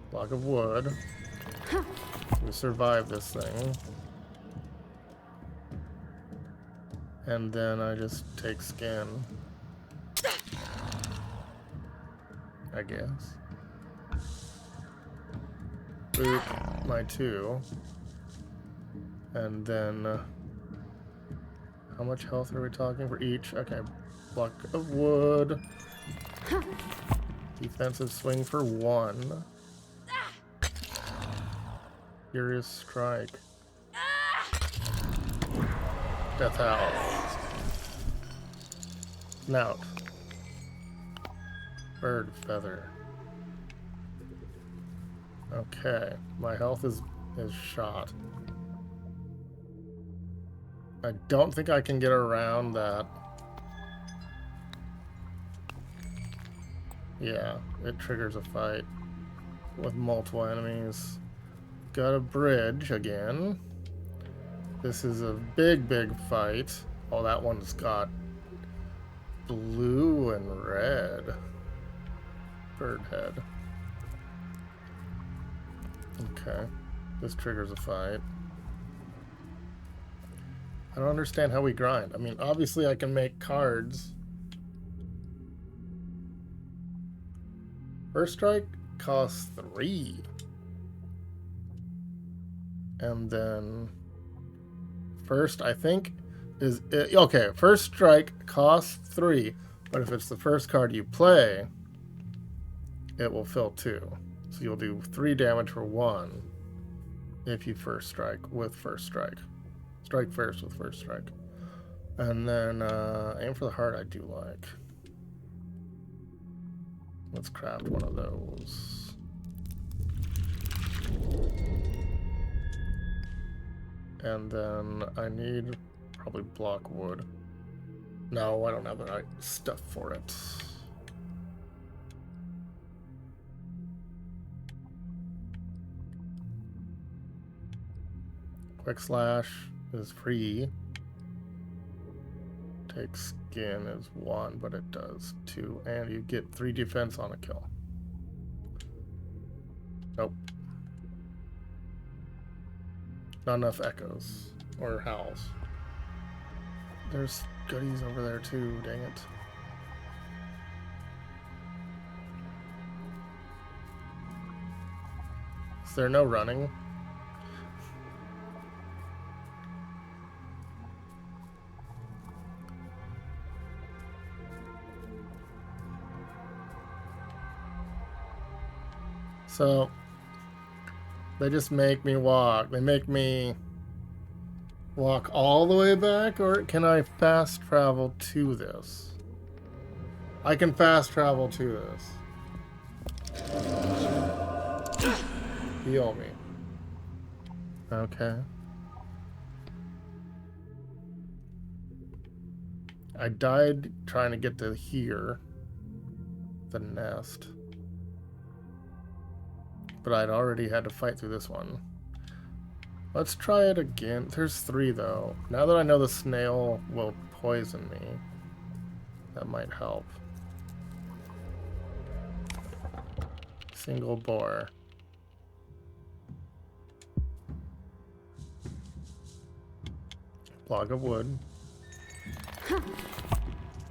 block of wood. We survive this thing. And then I just take skin. I guess. Boop, my 2. And then how much health are we talking for each? Okay, block of wood. Defensive swing for 1. Furious strike. Death Howl. Snout. Bird feather. Okay, my health is shot. I don't think I can get around that. Yeah, it triggers a fight with multiple enemies. Got a bridge again. This is a big fight. Oh, that one's got blue and red. Bird head. Okay. This triggers a fight. I don't understand how we grind. I mean, obviously I can make cards. First strike costs 3. And then first, I think, is... okay, first strike costs 3. But if it's the first card you play, it will fill 2. So you'll do 3 damage for 1 if you first strike with first strike. Strike first with first strike. And then aim for the heart I do like. Let's craft one of those. And then I need probably block wood. No, I don't have the right stuff for it. Quick slash is free. Take skin is 1, but it does 2. And you get 3 defense on a kill. Nope. Not enough echoes or howls. There's goodies over there too, dang it. Is there no running? So, they just make me walk. They make me walk all the way back, or can I fast travel to this? I can fast travel to this. Heal me. Okay. I died trying to get to here. The nest. But I'd already had to fight through this one. Let's try it again. There's 3 though. Now that I know the snail will poison me, that might help. Single boar. Block of wood.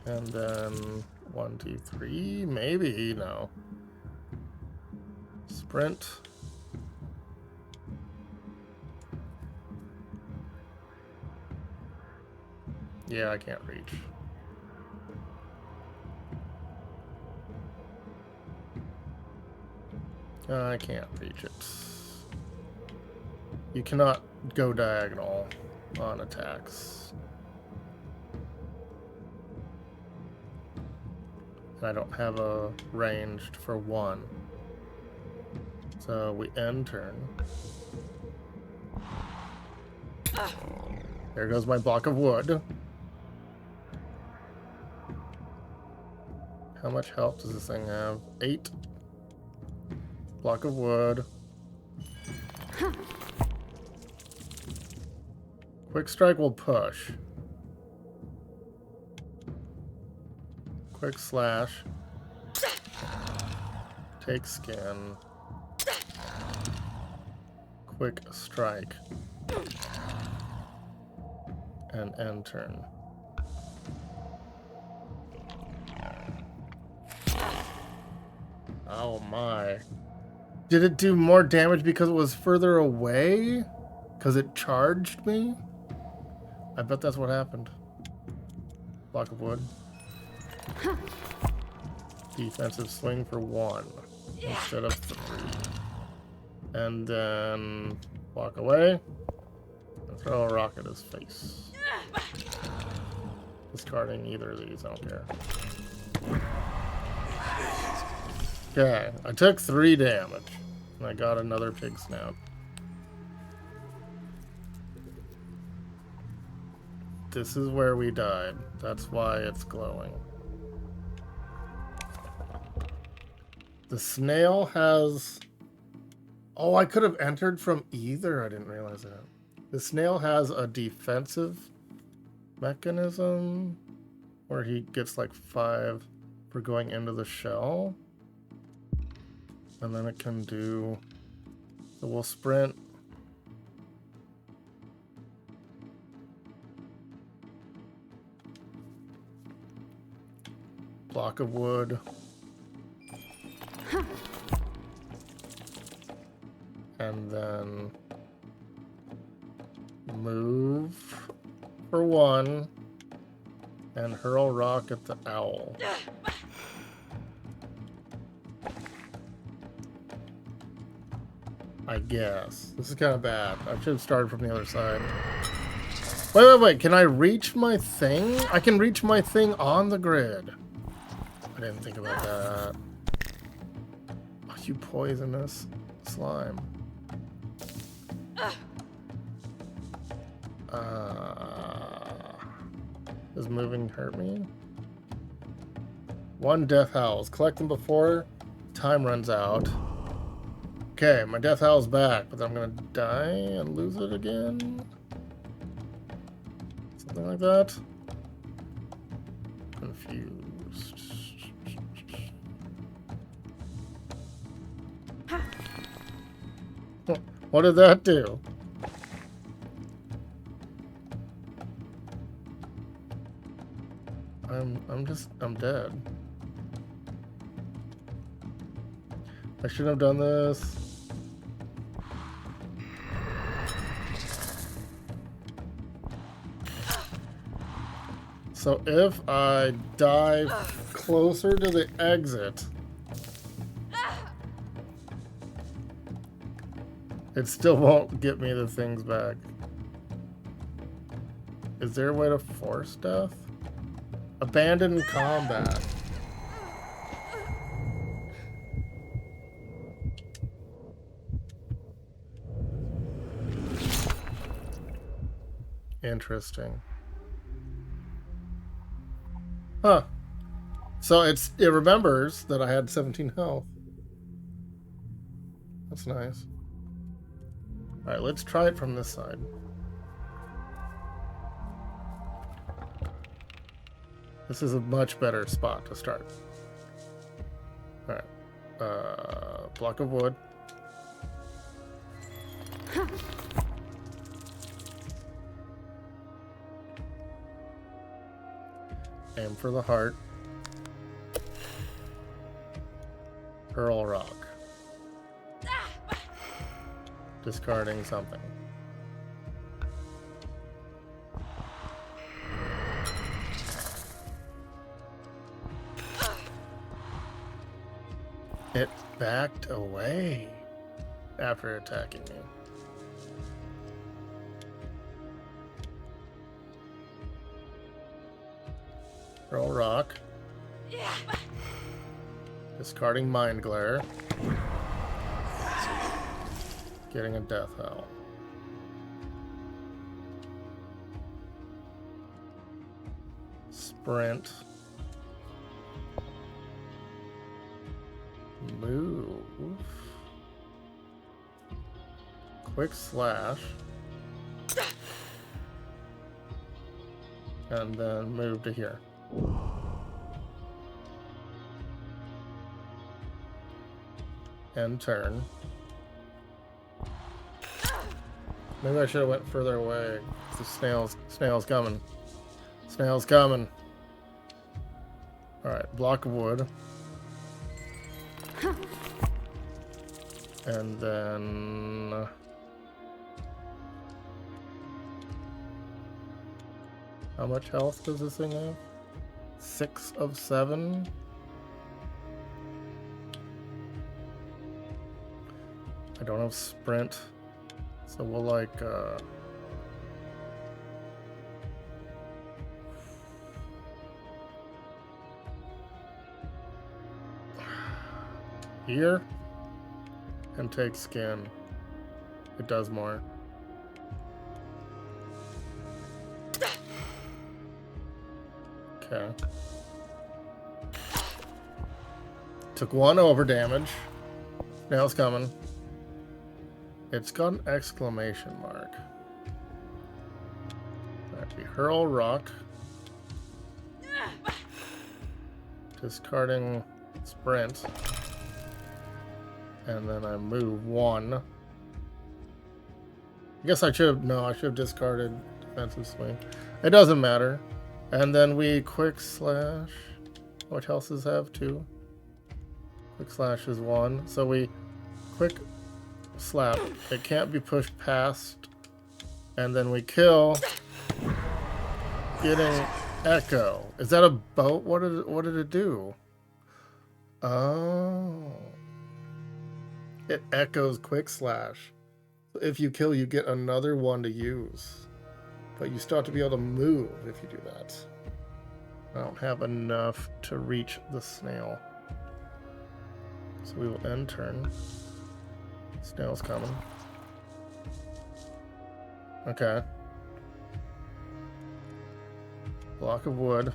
And then 1, 2, 3, maybe, no. Sprint. Yeah, I can't reach. I can't reach it. You cannot go diagonal on attacks. And I don't have a ranged for 1. So we end turn. There goes my block of wood. How much health does this thing have? 8. Block of wood. Quick strike will push. Quick slash. Take skin. Quick strike. And end turn. Oh my. Did it do more damage because it was further away? Because it charged me? I bet that's what happened. Block of wood. Defensive swing for 1 instead of 3. And then walk away and throw a rock at his face. Discarding either of these, I don't care. Okay, I took 3 damage. And I got another pig snout. This is where we died. That's why it's glowing. The snail has... Oh, I could have entered from either. I didn't realize that. The snail has a defensive mechanism where he gets like 5 for going into the shell. And then it can do... So we'll sprint. Block of wood. And then move for 1 and hurl rock at the owl. I guess. This is kind of bad. I should have started from the other side. Wait. Can I reach my thing? I can reach my thing on the grid. I didn't think about that. Oh, you poisonous slime. Does moving hurt me? 1 death howls. Collect them before time runs out. Okay, my death howl's back, but I'm gonna die and lose it again? Something like that? Confused. What did that do? I'm dead. I shouldn't have done this. So if I dive closer to the exit, it still won't get me the things back. Is there a way to force death? Abandon combat. Interesting. Huh. So it remembers that I had 17 health. That's nice. Alright, let's try it from this side. This is a much better spot to start. Alright. Block of wood. Aim for the heart. Hurl rock. Discarding something. It backed away after attacking me. Roll rock. Discarding mind glare. Getting a death howl. Sprint. Move. quick slash. And then move to here. And turn. Maybe I should have went further away. The snail's coming. Snail's coming. Alright, block of wood. And then... how much health does this thing have? 6 of 7? I don't have sprint. So we'll like, here and take skin. It does more. Okay. Took 1 over damage. Now it's coming. It's got an exclamation mark. Alright, we hurl rock. Discarding sprint. And then I move 1. I guess I should have, no, I should have discarded defensive swing. It doesn't matter. And then we quick slash. What health does it have? 2. Quick slash is 1. So we quick slap. It can't be pushed past. And then we kill. Getting echo. Is that a boat? What did it do? Oh. It echoes quick slash. If you kill, you get another one to use. But you still have to be able to move if you do that. I don't have enough to reach the snail. So we will end turn. Snail's coming. Okay. Block of wood.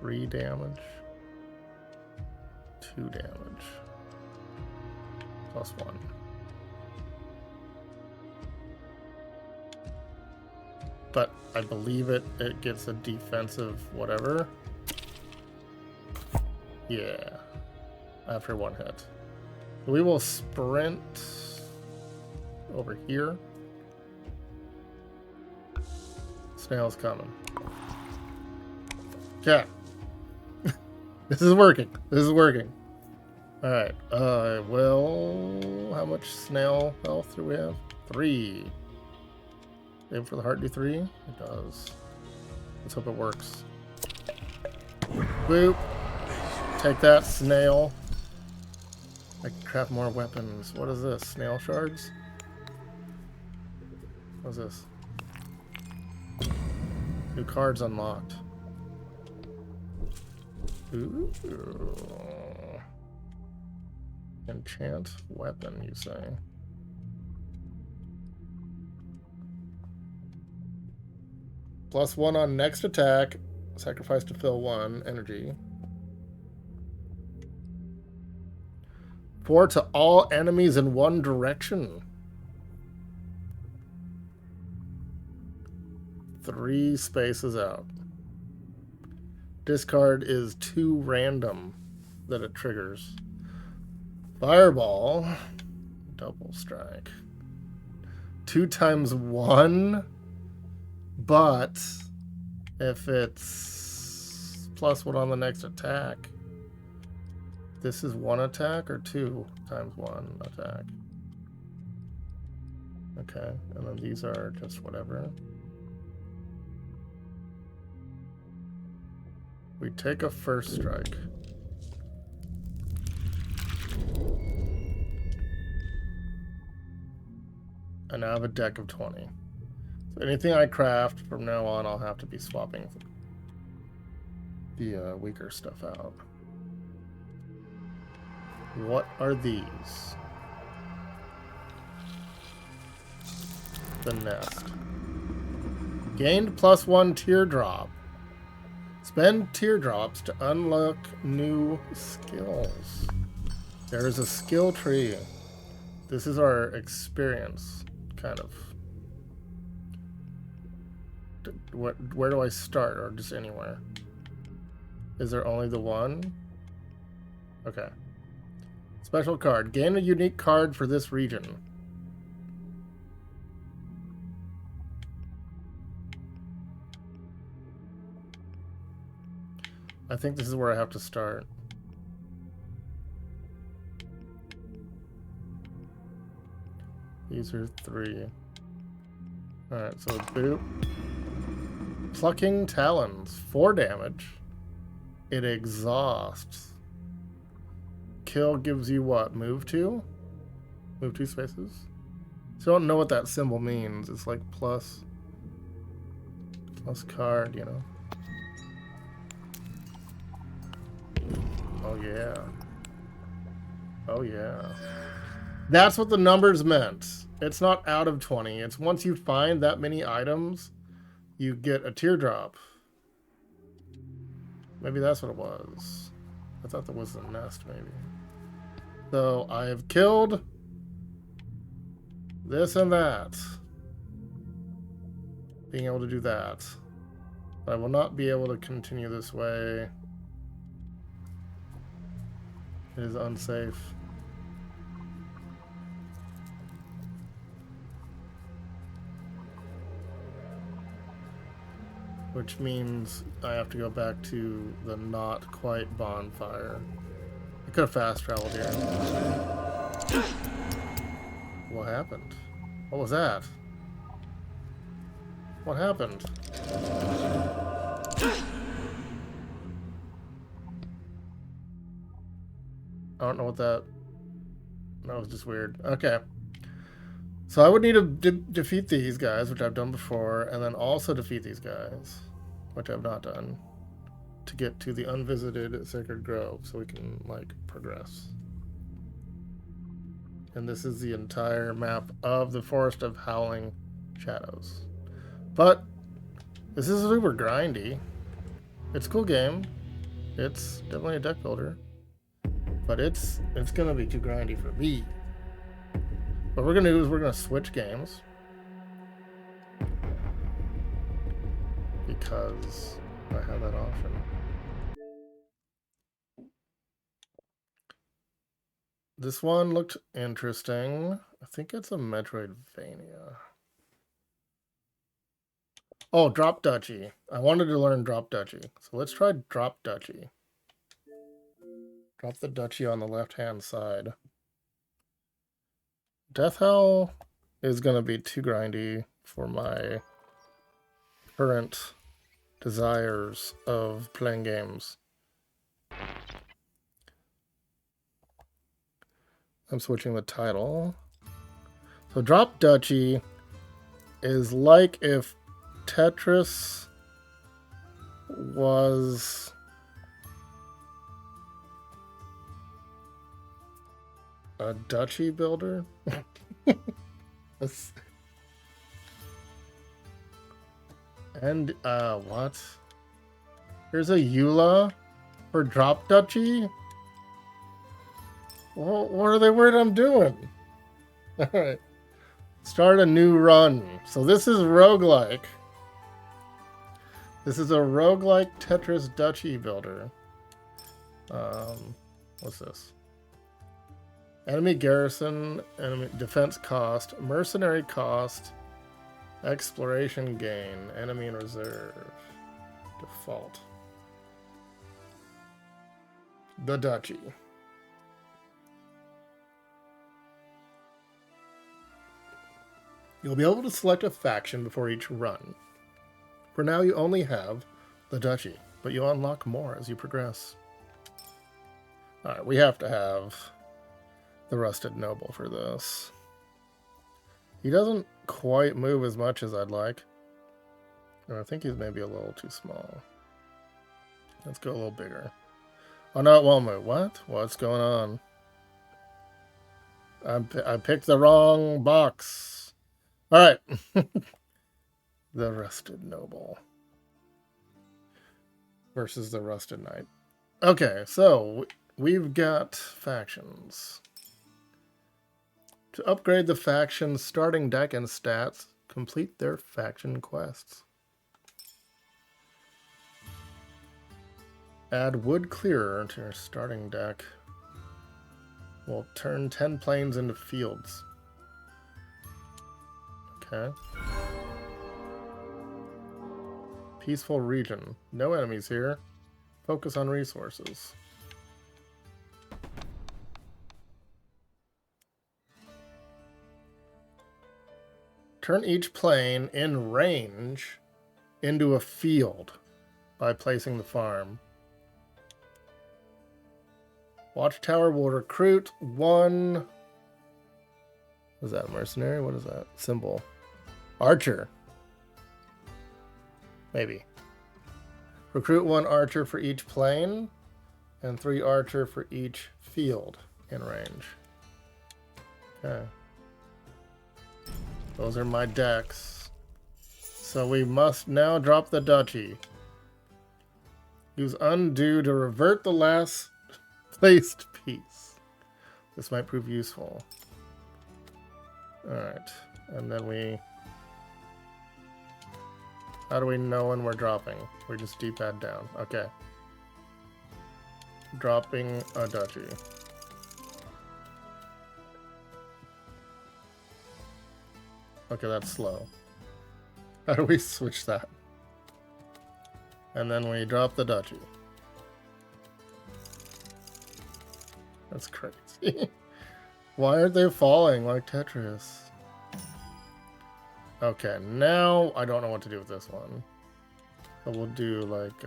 Three damage. 2 damage. Plus 1. But I believe it gets a defensive whatever. Yeah. After 1 hit. We will sprint over here. Snail's coming. Yeah. This is working. This is working. Alright. Well, how much snail health do we have? 3. Aim for the heart, do 3? It does. Let's hope it works. Boop. Take that, snail. I can craft more weapons. What is this? Snail shards? What's this? New cards unlocked. Ooh. Enchant weapon, you say? +1 on next attack. Sacrifice to fill 1 energy. 4 to all enemies in 1 direction. 3 spaces out. Discard is 2 random that it triggers. Fireball. Double strike. 2 times 1. But if it's +1 on the next attack, this is 1 attack or 2 times 1 attack. Okay, and then these are just whatever. We take a first strike. And I have a deck of 20. So anything I craft from now on, I'll have to be swapping the weaker stuff out. What are these? The nest. Gained +1 teardrop. Spend teardrops to unlock new skills. There is a skill tree. This is our experience, kind of. Where do I start, or just anywhere? Is there only the one? Okay. Special card. Gain a unique card for this region. I think this is where I have to start. These are 3. Alright, so boop. Plucking Talons. 4 damage. It exhausts. Kill gives you what? Move 2? Move 2 spaces? So I don't know what that symbol means. It's like plus card, you know. Oh yeah. Oh yeah. That's what the numbers meant. It's not out of 20. It's once you find that many items, you get a teardrop. Maybe that's what it was. I thought that was the nest, maybe. So I have killed this and that. Being able to do that. I will not be able to continue this way. It is unsafe. Which means I have to go back to the not quite bonfire. I could have fast traveled here. What happened? What was that? What happened? I don't know what that was just weird. Okay. So I would need to defeat these guys, which I've done before, and then also defeat these guys, which I've not done, to get to the unvisited Sacred Grove so we can, like, progress. And this is the entire map of the Forest of Howling Shadows. But this is super grindy. It's a cool game. It's definitely a deck builder. But it's gonna be too grindy for me. What we're gonna do is we're gonna switch games. Because I have that option. This one looked interesting. I think it's a Metroidvania. Oh, Drop Duchy. I wanted to learn Drop Duchy. So let's try Drop Duchy. Drop the Duchy on the left-hand side. Death Howl is going to be too grindy for my current desires of playing games. I'm switching the title. So Drop Duchy is like if Tetris was a duchy builder. And what? Here's a EULA for Drop Duchy? Well, what are they worried I'm doing? Alright. Start a new run. So this is roguelike. This is a roguelike Tetris Duchy builder. What's this? Enemy garrison, enemy defense cost, mercenary cost, exploration gain, enemy in reserve, default. The Duchy. You'll be able to select a faction before each run. For now, you only have the Duchy, but you'll unlock more as you progress. Alright, we have to have the Rusted Noble for this. He doesn't quite move as much as I'd like. And I think he's maybe a little too small. Let's go a little bigger. Oh no, it won't move. What? What's going on? I picked the wrong box. Alright. The Rusted Noble. versus the Rusted Knight. Okay, so we've got factions. To upgrade the faction's starting deck and stats, complete their faction quests. Add Wood Clearer to your starting deck. We'll turn 10 plains into fields. Okay. Peaceful region. No enemies here. Focus on resources. Turn each plain in range into a field by placing the farm. Watchtower will recruit one... What is that, mercenary? What is that? Symbol. Archer. Maybe. Recruit one archer for each plain, and 3 archer for each field in range. Okay. Those are my decks. So we must now drop the Duchy. Use Undo to revert the last placed piece. This might prove useful. Alright. And then we... How do we know when we're dropping? We just D-pad down. Okay. Dropping a Duchy. Okay, that's slow. How do we switch that? And then we drop the Duchy. That's crazy. Why aren't they falling like Tetris? Okay, now I don't know what to do with this one. But we'll do like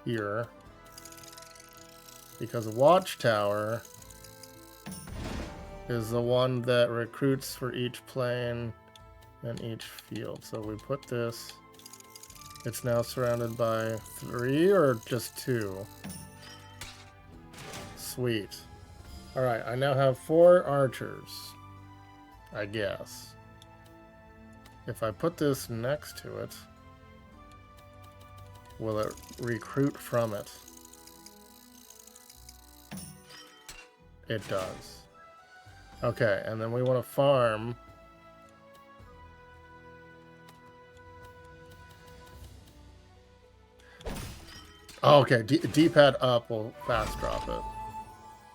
here. Because Watchtower is the one that recruits for each plane and each field. So we put this. It's now surrounded by 3 or just 2? Sweet. Alright, I now have 4 archers. I guess. If I put this next to it, will it recruit from it? It does. Okay, and then we want to farm. Oh, okay, D-pad up will fast drop it.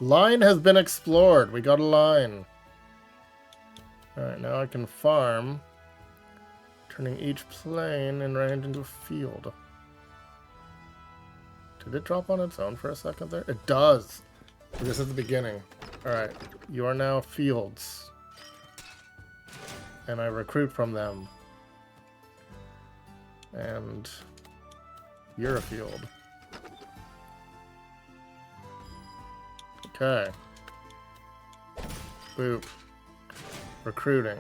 Line has been explored. We got a line. Alright, now I can farm. Turning each plane in range into a field. Did it drop on its own for a second there? It does. This is the beginning. Alright, you are now fields. And I recruit from them. And you're a field. Okay. Boop. Recruiting.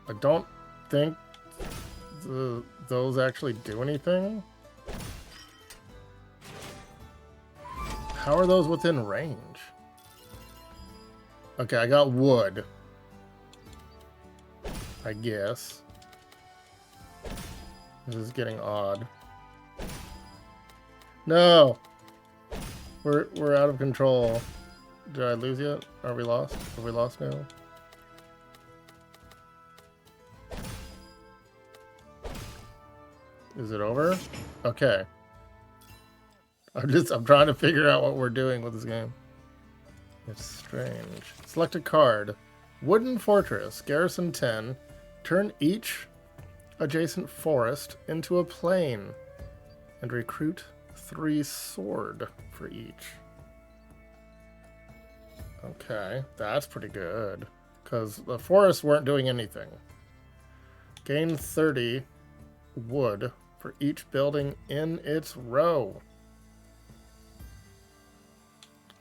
I don't think those actually do anything. How are those within range? Okay, I got wood. I guess. This is getting odd. No! We're out of control. Did I lose yet? Are we lost? Are we lost now? Is it over? Okay. I'm trying to figure out what we're doing with this game. It's strange. Select a card. Wooden Fortress, Garrison 10. Turn each adjacent forest into a plain. And recruit 3 sword for each. Okay, that's pretty good. Because the forests weren't doing anything. Gain 30 wood for each building in its row.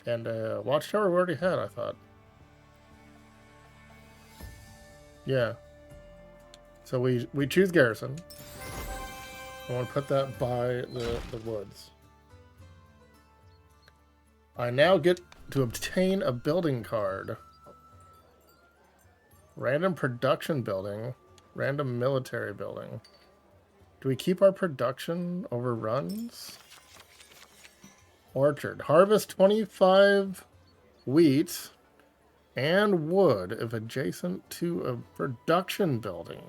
And Watchtower we already had, I thought. Yeah. So we choose Garrison. I want to put that by the woods. I now get to obtain a building card. Random production building. Random military building. Do we keep our production over runs? Orchard. Harvest 25 wheat and wood if adjacent to a production building.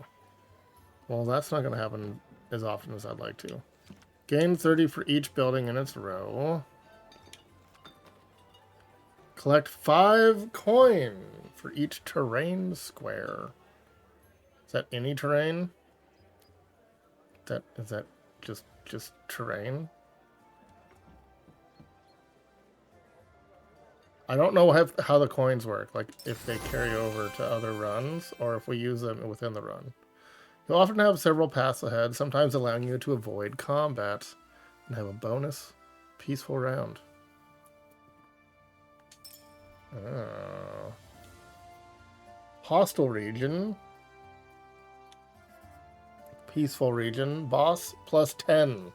Well, that's not going to happen as often as I'd like to. Gain 30 for each building in its row. Collect 5 coin for each terrain square. Is that any terrain? Is that just terrain? I don't know how the coins work, like if they carry over to other runs or if we use them within the run. You'll often have several paths ahead, sometimes allowing you to avoid combat and have a bonus peaceful round. Oh. Hostile region. Peaceful region. Boss plus 10.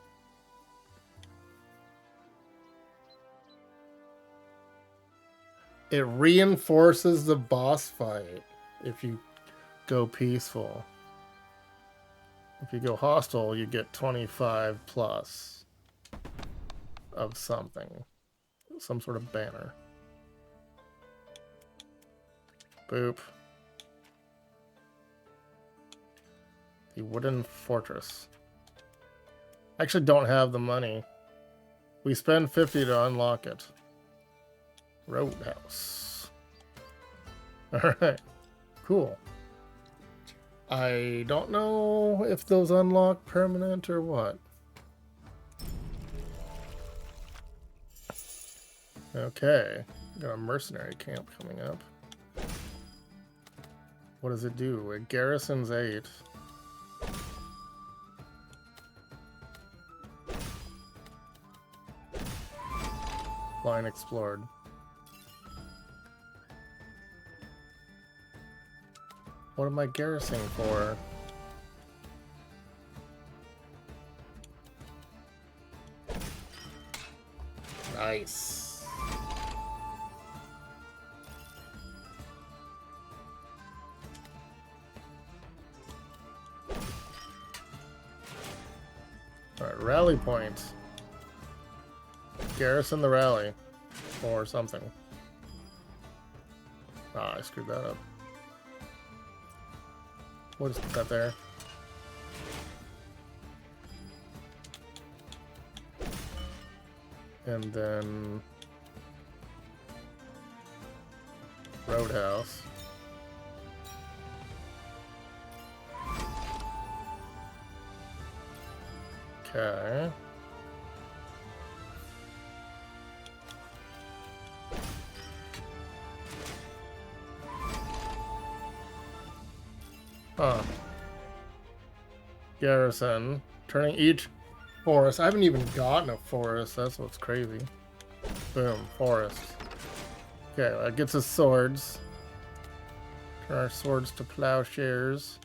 It reinforces the boss fight if you go peaceful. If you go hostile, you get 25 plus of something. Some sort of banner. Boop. The wooden fortress. I actually don't have the money. We spend 50 to unlock it. Roadhouse. Alright. Cool. I don't know if those unlock permanent or what. Okay. Got a mercenary camp coming up. What does it do? It garrisons 8. Line explored. What am I garrisoning for? Nice. Alright, rally point. Garrison the rally. Or something. Ah, I screwed that up. We'll just put that there. And then Roadhouse. Okay. Huh. Garrison. Turning each forest. I haven't even gotten a forest. That's what's crazy. Boom. Forest. Okay, that gets us swords. Turn our swords to plowshares.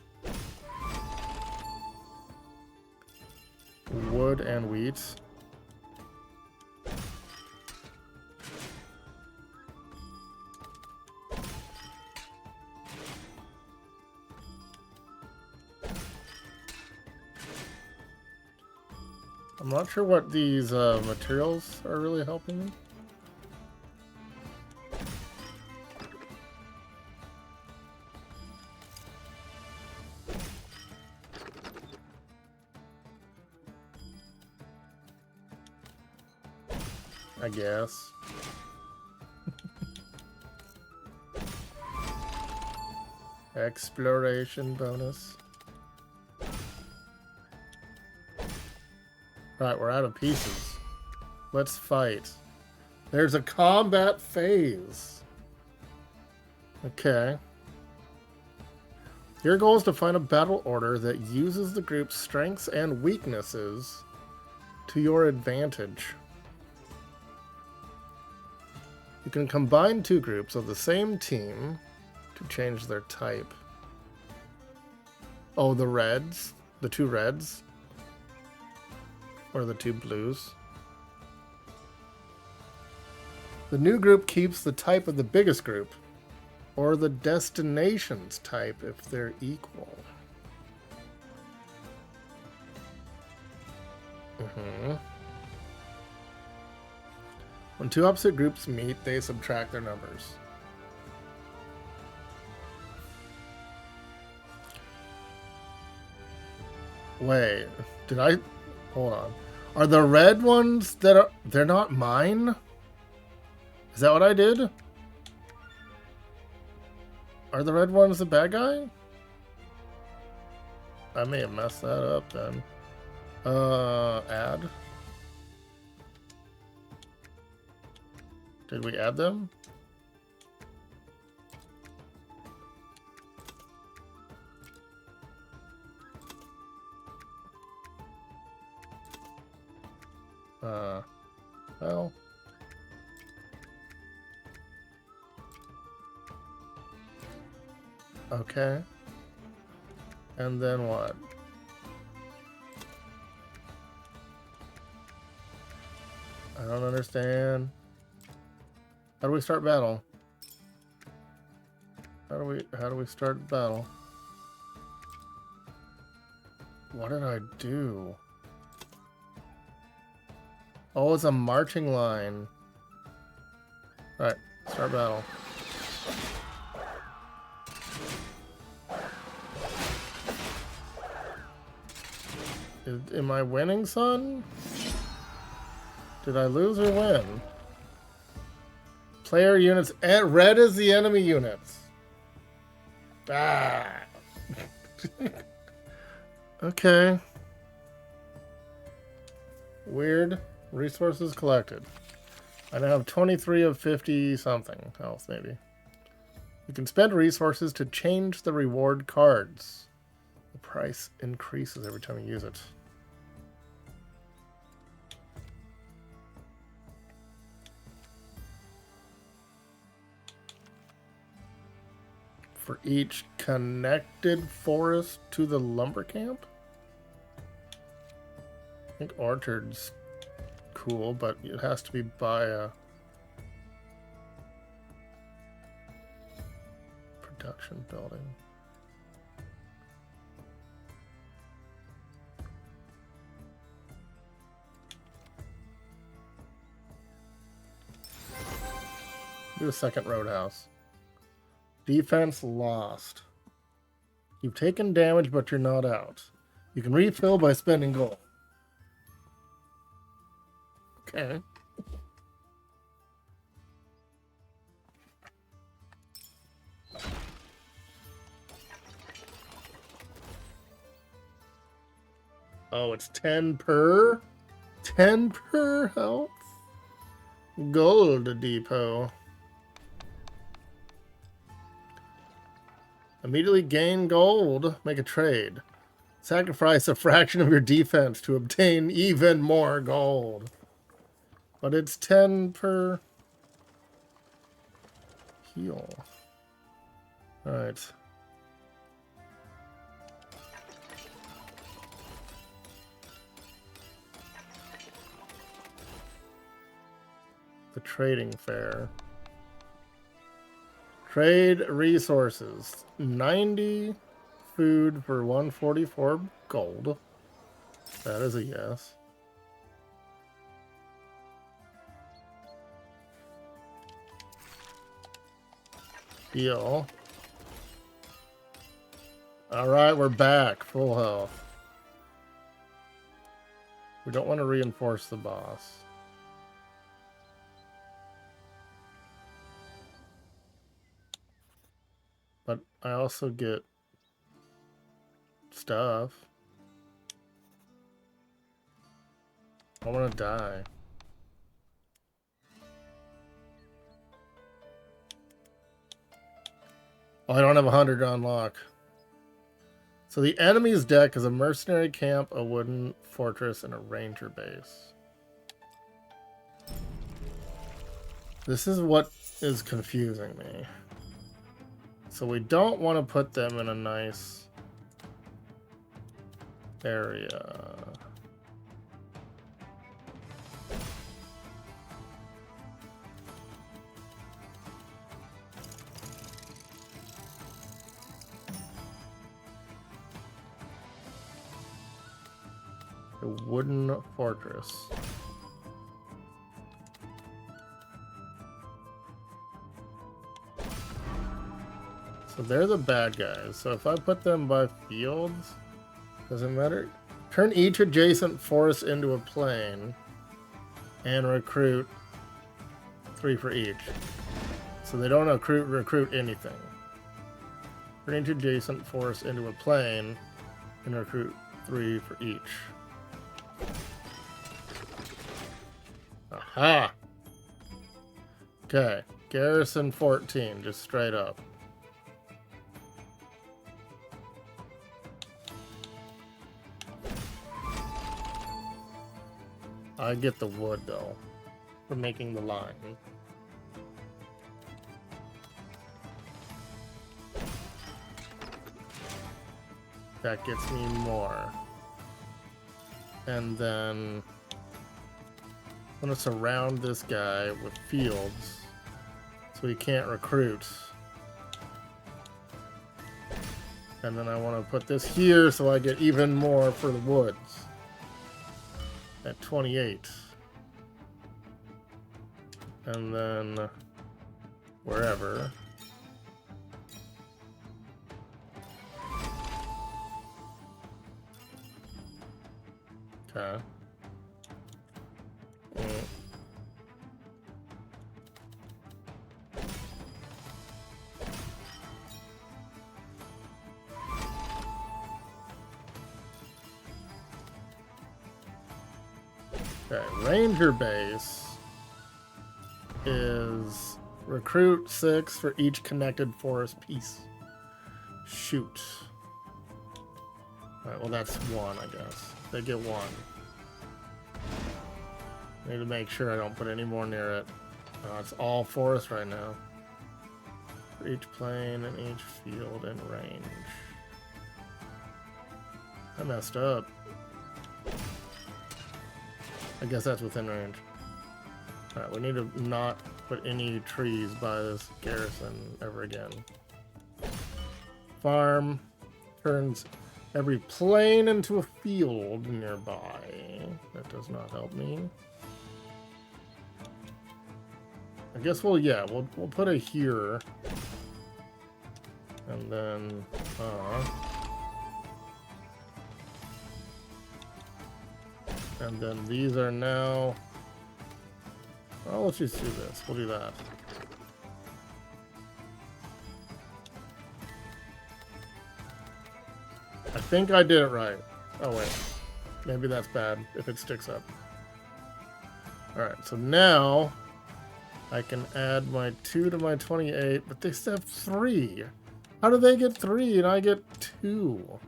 Wood and wheat. I'm not sure what these materials are really helping me. I guess. Exploration bonus. Right, we're out of pieces. Let's fight. There's a combat phase. Okay. Your goal is to find a battle order that uses the group's strengths and weaknesses to your advantage. You can combine 2 groups of the same team to change their type. Oh, the reds? The 2 reds? Or the 2 blues? The new group keeps the type of the biggest group, or the destination's type if they're equal. When two opposite groups meet, they subtract their numbers. Wait, did I... Hold on. Are the red ones that are... They're not mine? Is that what I did? Are the red ones the bad guy? I may have messed that up then. Add. Did we add them? Well. Okay. And then what? I don't understand. How do we start battle? How do we start battle? What did I do? Oh, it's a marching line. Alright, start battle. Am I winning, son? Did I lose or win? Player units, and red is the enemy units. Ah. Okay. Weird. Resources collected. I now have 23 of 50 something health, maybe. You can spend resources to change the reward cards. The price increases every time you use it. For each connected forest to the lumber camp? I think orchards cool, but it has to be by a production building. Do a second roadhouse. Defense lost. You've taken damage, but you're not out. You can refill by spending gold. Okay. Oh, it's 10 per? 10 per health? Gold depot. Immediately gain gold. Make a trade. Sacrifice a fraction of your defense to obtain even more gold. But it's 10 per heal. Alright. The trading fair. Trade resources. 90 food for 144 gold. That is a yes. Heal. Alright, we're back. Full health. We don't want to reinforce the boss. But I also get stuff. I want to die. Oh, I don't have 100 to unlock. So the enemy's deck is a mercenary camp, a wooden fortress, and a ranger base. This is what is confusing me. So we don't want to put them in a nice area. A wooden fortress. So they're the bad guys. So if I put them by fields, doesn't matter. Turn each adjacent forest into a plain and recruit 3 for each. So they don't recruit anything. Turn each adjacent forest into a plain and recruit 3 for each. Aha! Okay, garrison 14, just straight up. I get the wood, though, for making the line. That gets me more. And then I'm going to surround this guy with fields so he can't recruit. And then I want to put this here so I get even more for the woods. At 28. And then wherever. Okay. Okay, Ranger base is recruit 6 for each connected forest piece. Shoot. Alright, well that's 1, I guess. They get 1. Need to make sure I don't put any more near it. It's all forest right now. For each plain and each field and range. I messed up. I guess that's within range. Alright, we need to not put any trees by this garrison ever again. Farm turns every plain into a field nearby. That does not help me. I guess we'll put it here. And then and then these are now... Oh, let's just do this. We'll do that. I think I did it right. Oh, wait. Maybe that's bad if it sticks up. Alright, so now I can add my 2 to my 28, but they still have 3. How do they get 3 and I get 2?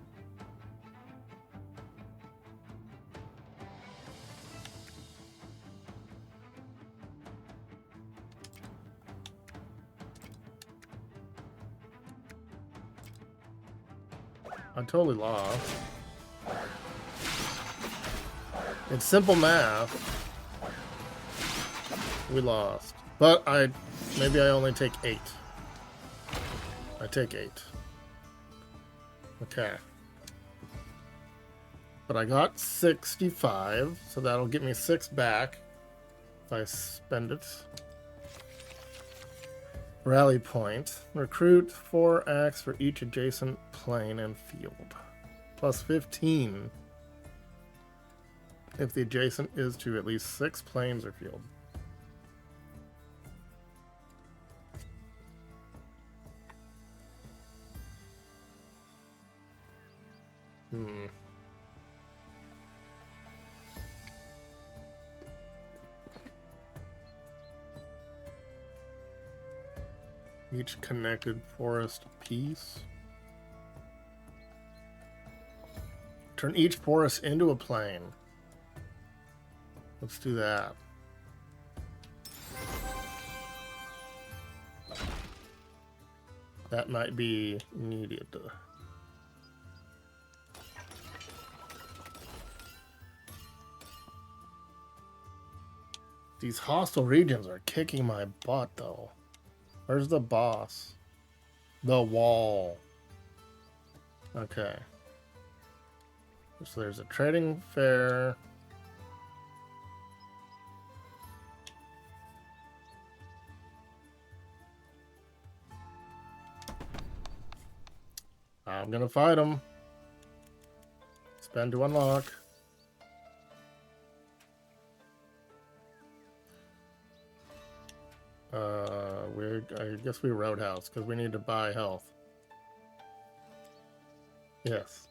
I totally lost. It's simple math. We lost. But maybe I only take 8. I take 8. Okay. But I got 65, so that'll get me 6 back if I spend it. Rally point. Recruit 4 acts for each adjacent plain and field. Plus 15 if the adjacent is to at least 6 plains or field. Each connected forest piece. Turn each forest into a plain. Let's do that. That might be needed. These hostile regions are kicking my butt, though. Where's the boss? The wall. Okay. So there's a trading fair. I'm gonna fight him. Spend to unlock. I guess we roadhouse because we need to buy health. Yes.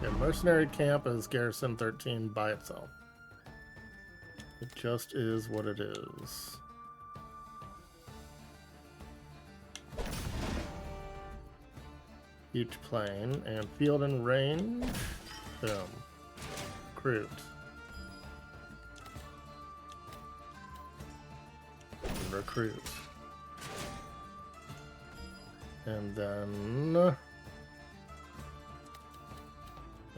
Yeah, mercenary camp is garrison 13 by itself. It just is what it is. Each plane and field and range. Boom. Recruit. And recruit. And then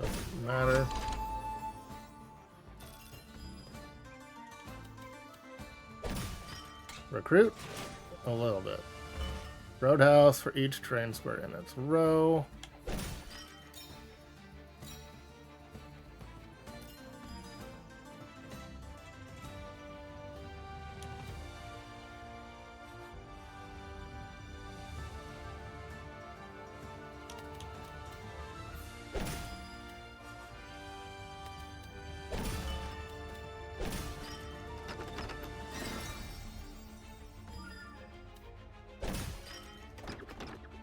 doesn't matter. Recruit a little bit. Roadhouse for each train square in its row.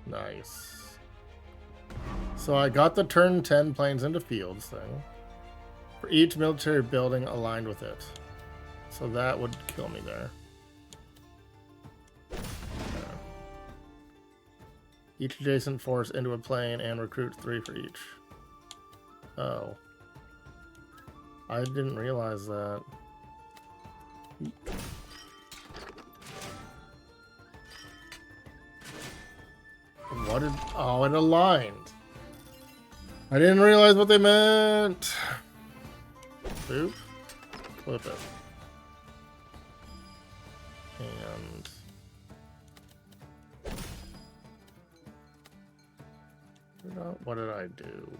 Nice. So I got the turn 10 planes into fields thing. For each military building aligned with it. So that would kill me there. Yeah. Each adjacent force into a plane and recruit 3 for each. Oh. I didn't realize that. What did... Oh, it aligned. I didn't realize what they meant. Boop. Flip it. And... What did I do?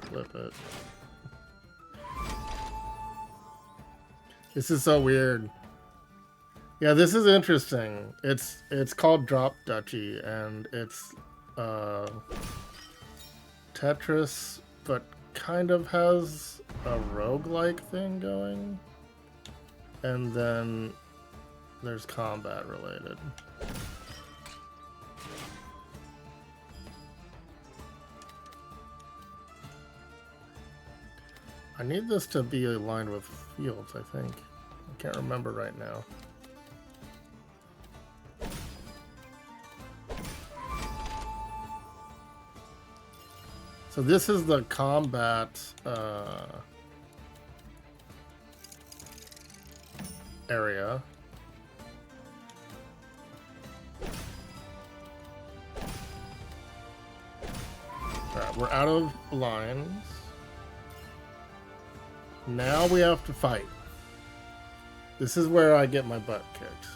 Flip it. This is so weird. Yeah, this is interesting. It's called Drop Duchy, and it's Tetris, but kind of has a roguelike thing going. And then there's combat related. I need this to be aligned with fields, I think. I can't remember right now. So this is the combat area. Alright, we're out of lines. Now we have to fight. This is where I get my butt kicked.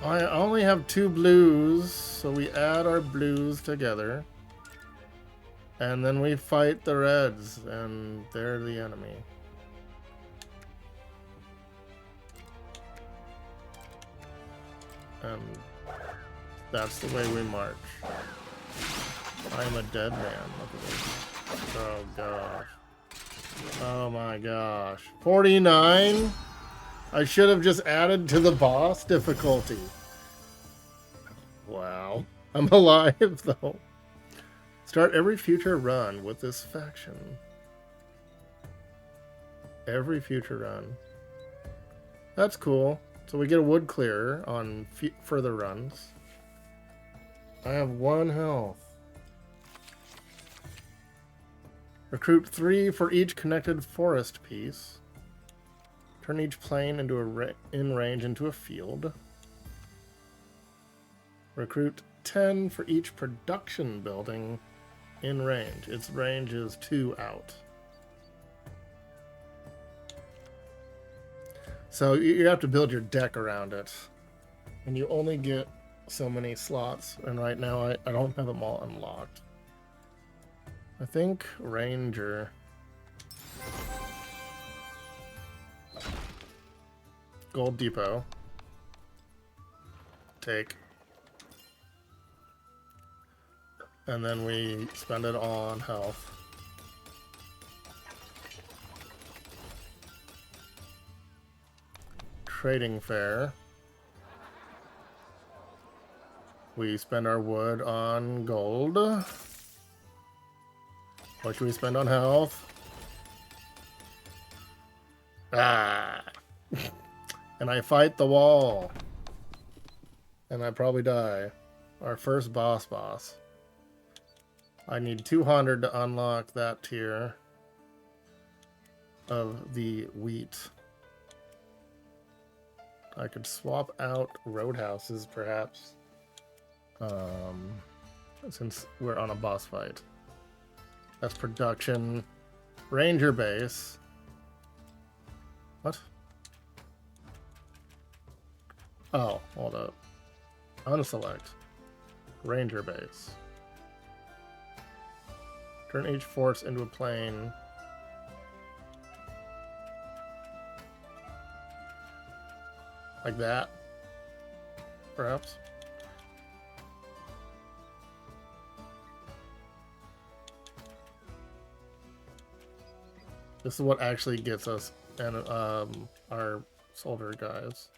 I only have 2 blues, so we add our blues together. And then we fight the reds, and they're the enemy. And that's the way we march. I am a dead man. Look at this. Oh gosh. Oh my gosh. 49? I should have just added to the boss difficulty. Wow. I'm alive though. Start every future run with this faction. Every future run. That's cool. So we get a wood clearer on further runs. I have 1 health. Recruit 3 for each connected forest piece. Turn each plane into in range into a field. Recruit 10 for each production building in range. Its range is 2 out. So you have to build your deck around it. And you only get so many slots. And right now I don't have them all unlocked. I think Ranger. Gold Depot. Take. And then we spend it on health. Trading fair. We spend our wood on gold. What should we spend on health? Ah! And I fight the wall. And I probably die. Our first boss. I need 200 to unlock that tier of the wheat. I could swap out roadhouses, perhaps. Since we're on a boss fight. That's production. Ranger base. What? Oh, hold up. Unselect. Ranger base. Turn each force into a plane. Like that. Perhaps. This is what actually gets us and our soldier guys.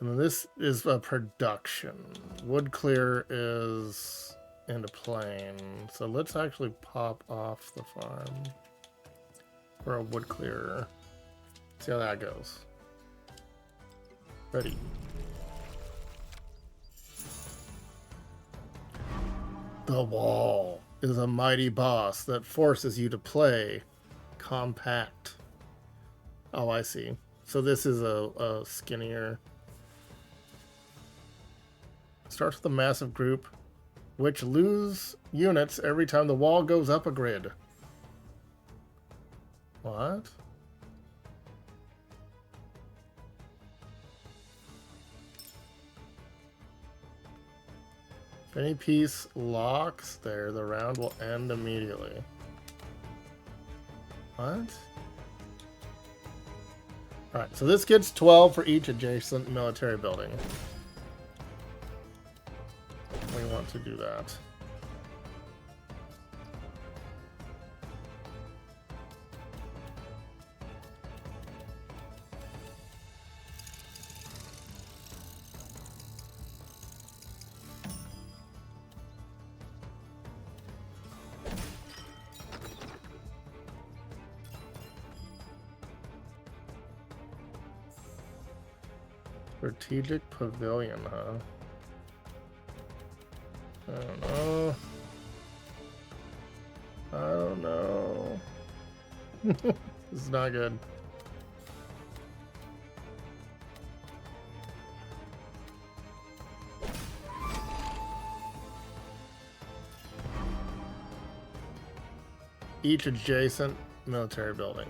And then this is a production. Wood clear is into plane. So let's actually pop off the farm for a wood clearer. See how that goes. Ready. The wall is a mighty boss that forces you to play compact. Oh, I see. So this is a skinnier. Starts with a massive group, which lose units every time the wall goes up a grid. What? If any piece locks there, the round will end immediately. What? Alright, so this gets 12 for each adjacent military building. We want to do that. Strategic pavilion, huh? I don't know. I don't know. This is not good. Each adjacent military building.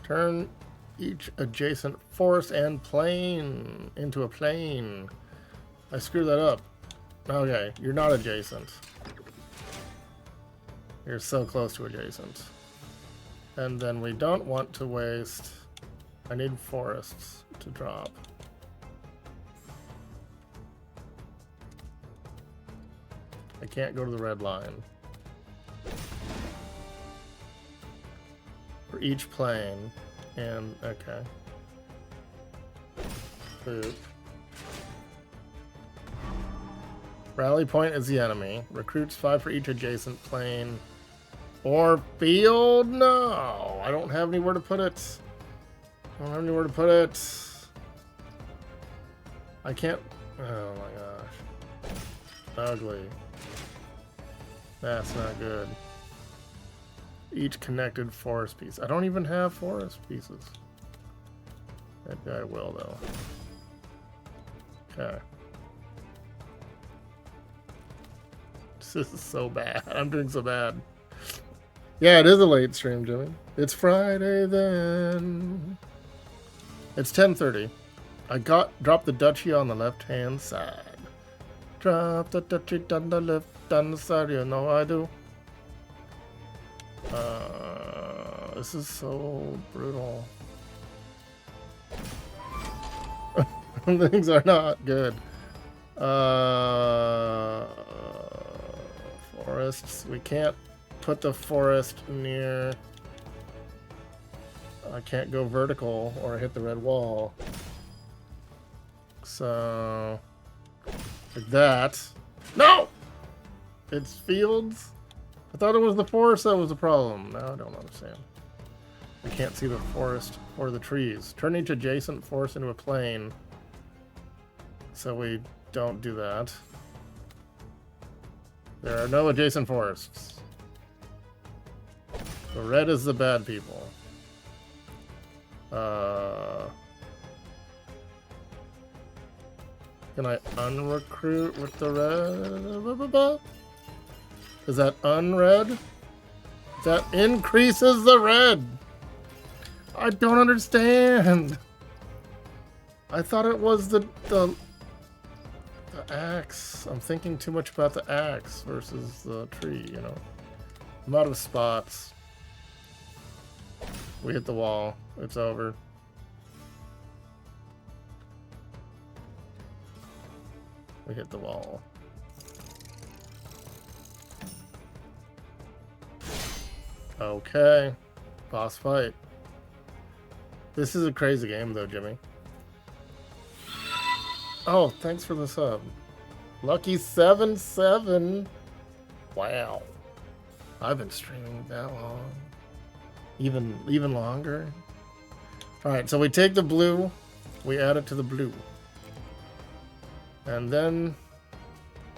Turn each adjacent force and plane into a plane. I screwed that up. Okay, you're not adjacent. You're so close to adjacent. And then we don't want to waste... I need forests to drop. I can't go to the red line. For each plane, and okay. Boop. Rally point is the enemy. Recruits 5 for each adjacent plane or field. No, I don't have anywhere to put it. I don't have anywhere to put it. I can't. Oh my gosh. Ugly. That's not good. each connected forest piece. I don't even have forest pieces. Maybe I will, though. Okay. This is so bad. I'm doing so bad. Yeah, it is a late stream, Jimmy. It's Friday then. It's 10:30. I dropped the Duchy on the left-hand side. Drop the Duchy on the left-hand side. You know I do. This is so brutal. Things are not good. Forests. We can't put the forest near. I can't go vertical or hit the red wall. So, like that. No! It's fields? I thought it was the forest that was the problem. Now I don't understand. We can't see the forest or the trees. Turn each adjacent forest into a plain. So we don't do that. There are no adjacent forests. The red is the bad people. Can I unrecruit with the red? Is that unred? That increases the red. I don't understand. I thought it was the axe. I'm thinking too much about the axe versus the tree, you know. I'm out of spots. We hit the wall. It's over. We hit the wall. Okay. Boss fight. This is a crazy game though, Jimmy. Oh, thanks for the sub. Lucky 7-7. Wow. I've been streaming that long. Even longer. Alright, so we take the blue, we add it to the blue. And then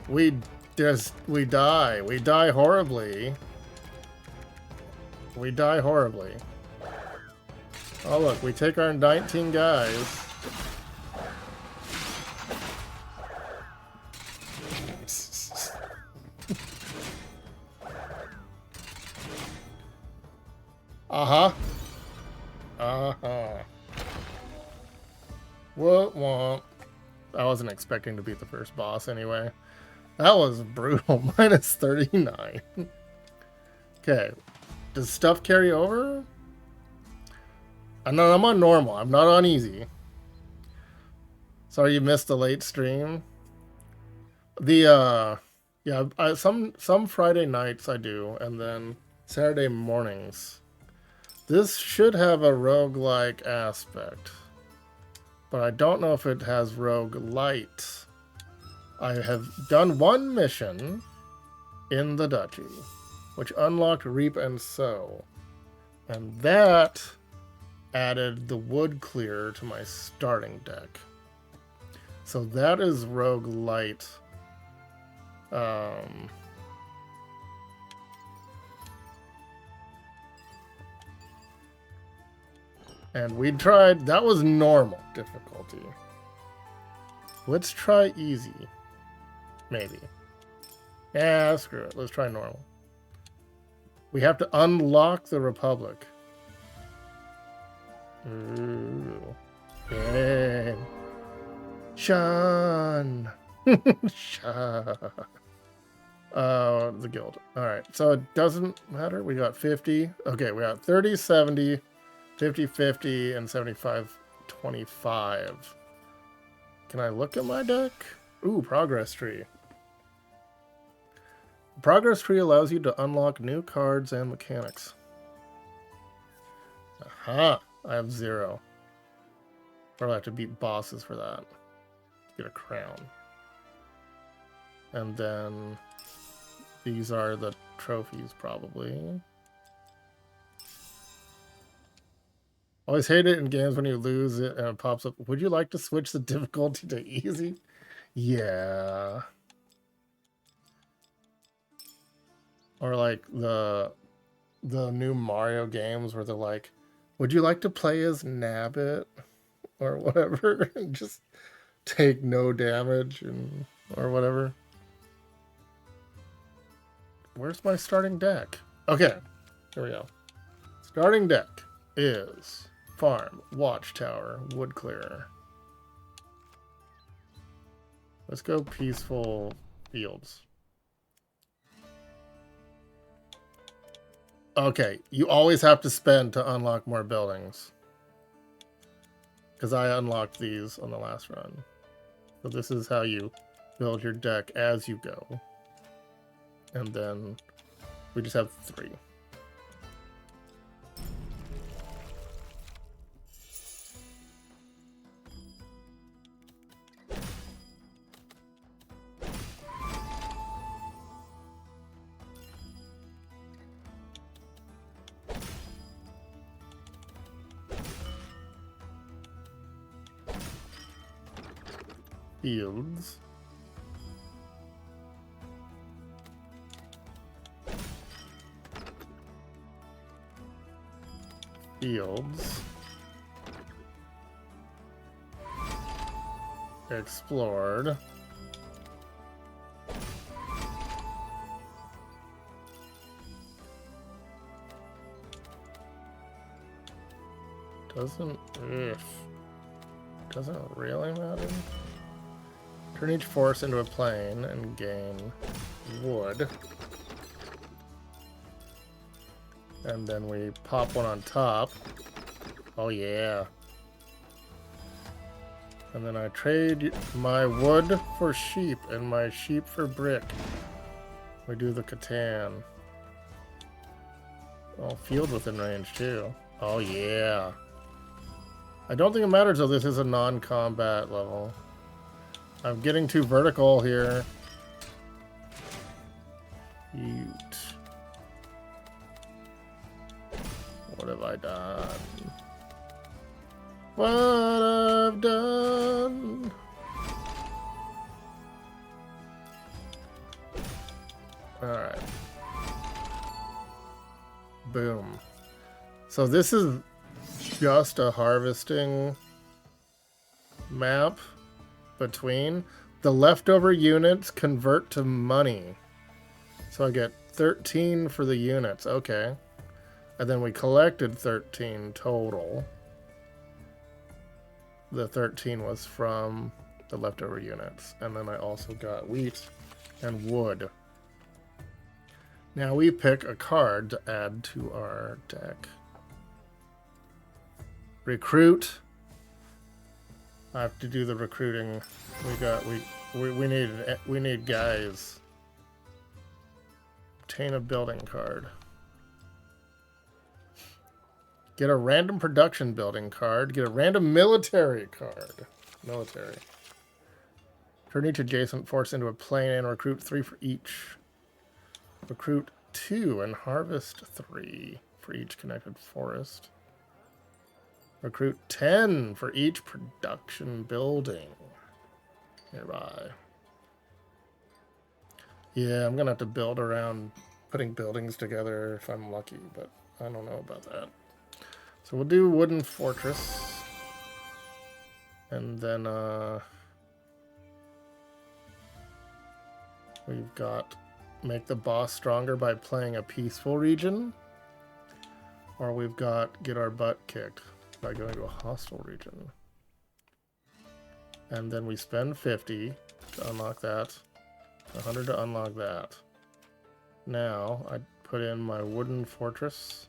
we die. We die horribly. We die horribly. Oh look, we take our 19 guys. Uh-huh. Uh-huh. What? I wasn't expecting to beat the first boss anyway. That was brutal. Minus 39. Okay. Does stuff carry over? I'm on normal. I'm not on easy. Sorry you missed the late stream. Yeah, some Friday nights I do, and then Saturday mornings. This should have a roguelike aspect, but I don't know if it has roguelite. I have done one mission in the Duchy, which unlocked Reap and Sow, and that added the wood clear to my starting deck. So that is roguelite. And we tried, that was normal difficulty. Let's try easy. Maybe. Yeah, screw it. Let's try normal. We have to unlock the Republic. Ooh. Yeah. Sean. Sean. The guild. Alright, so it doesn't matter. We got 50. Okay, we got 30, 70, 50, 50, and 75, 25. Can I look at my deck? Ooh, progress tree. The progress tree allows you to unlock new cards and mechanics. Aha! I have 0. Or I have to beat bosses for that. Get a crown. And then these are the trophies, probably. Always hate it in games when you lose it and it pops up. Would you like to switch the difficulty to easy? Yeah. Or like the the new Mario games where they're like, would you like to play as Nabbit or whatever? And just take no damage and or whatever. Where's my starting deck? Okay, here we go. Starting deck is Farm, Watchtower, Wood Clearer. Let's go Peaceful Fields. Okay, you always have to spend to unlock more buildings. Because I unlocked these on the last run. So this is how you build your deck as you go. And then we just have 3. Fields. Fields. Explored. Doesn't really matter. Turn each forest into a plane and gain wood. And then we pop one on top. Oh yeah. And then I trade my wood for sheep and my sheep for brick. We do the Catan. Oh, field within range too. Oh yeah. I don't think it matters though, this is a non-combat level. I'm getting too vertical here. Shoot. What have I done? What I've done? Alright. Boom. So this is just a harvesting map. Between the leftover units convert to money, so I get 13 for the units. Okay, and then we collected 13 total. The 13 was from the leftover units, and then I also got wheat and wood. Now we pick a card to add to our deck. Recruit. I have to do the recruiting. We need guys. Obtain a building card. Get a random production building card. Get a random military card. Military. Turn each adjacent force into a plane and recruit 3 for each. Recruit 2 and harvest 3 for each connected forest. Recruit 10 for each production building nearby. Yeah, I'm gonna have to build around putting buildings together if I'm lucky, but I don't know about that. So we'll do wooden fortress. And then we've got make the boss stronger by playing a peaceful region. Or we've got get our butt kicked by going to a hostile region. And then we spend 50 to unlock that. 100 to unlock that. Now, I put in my wooden fortress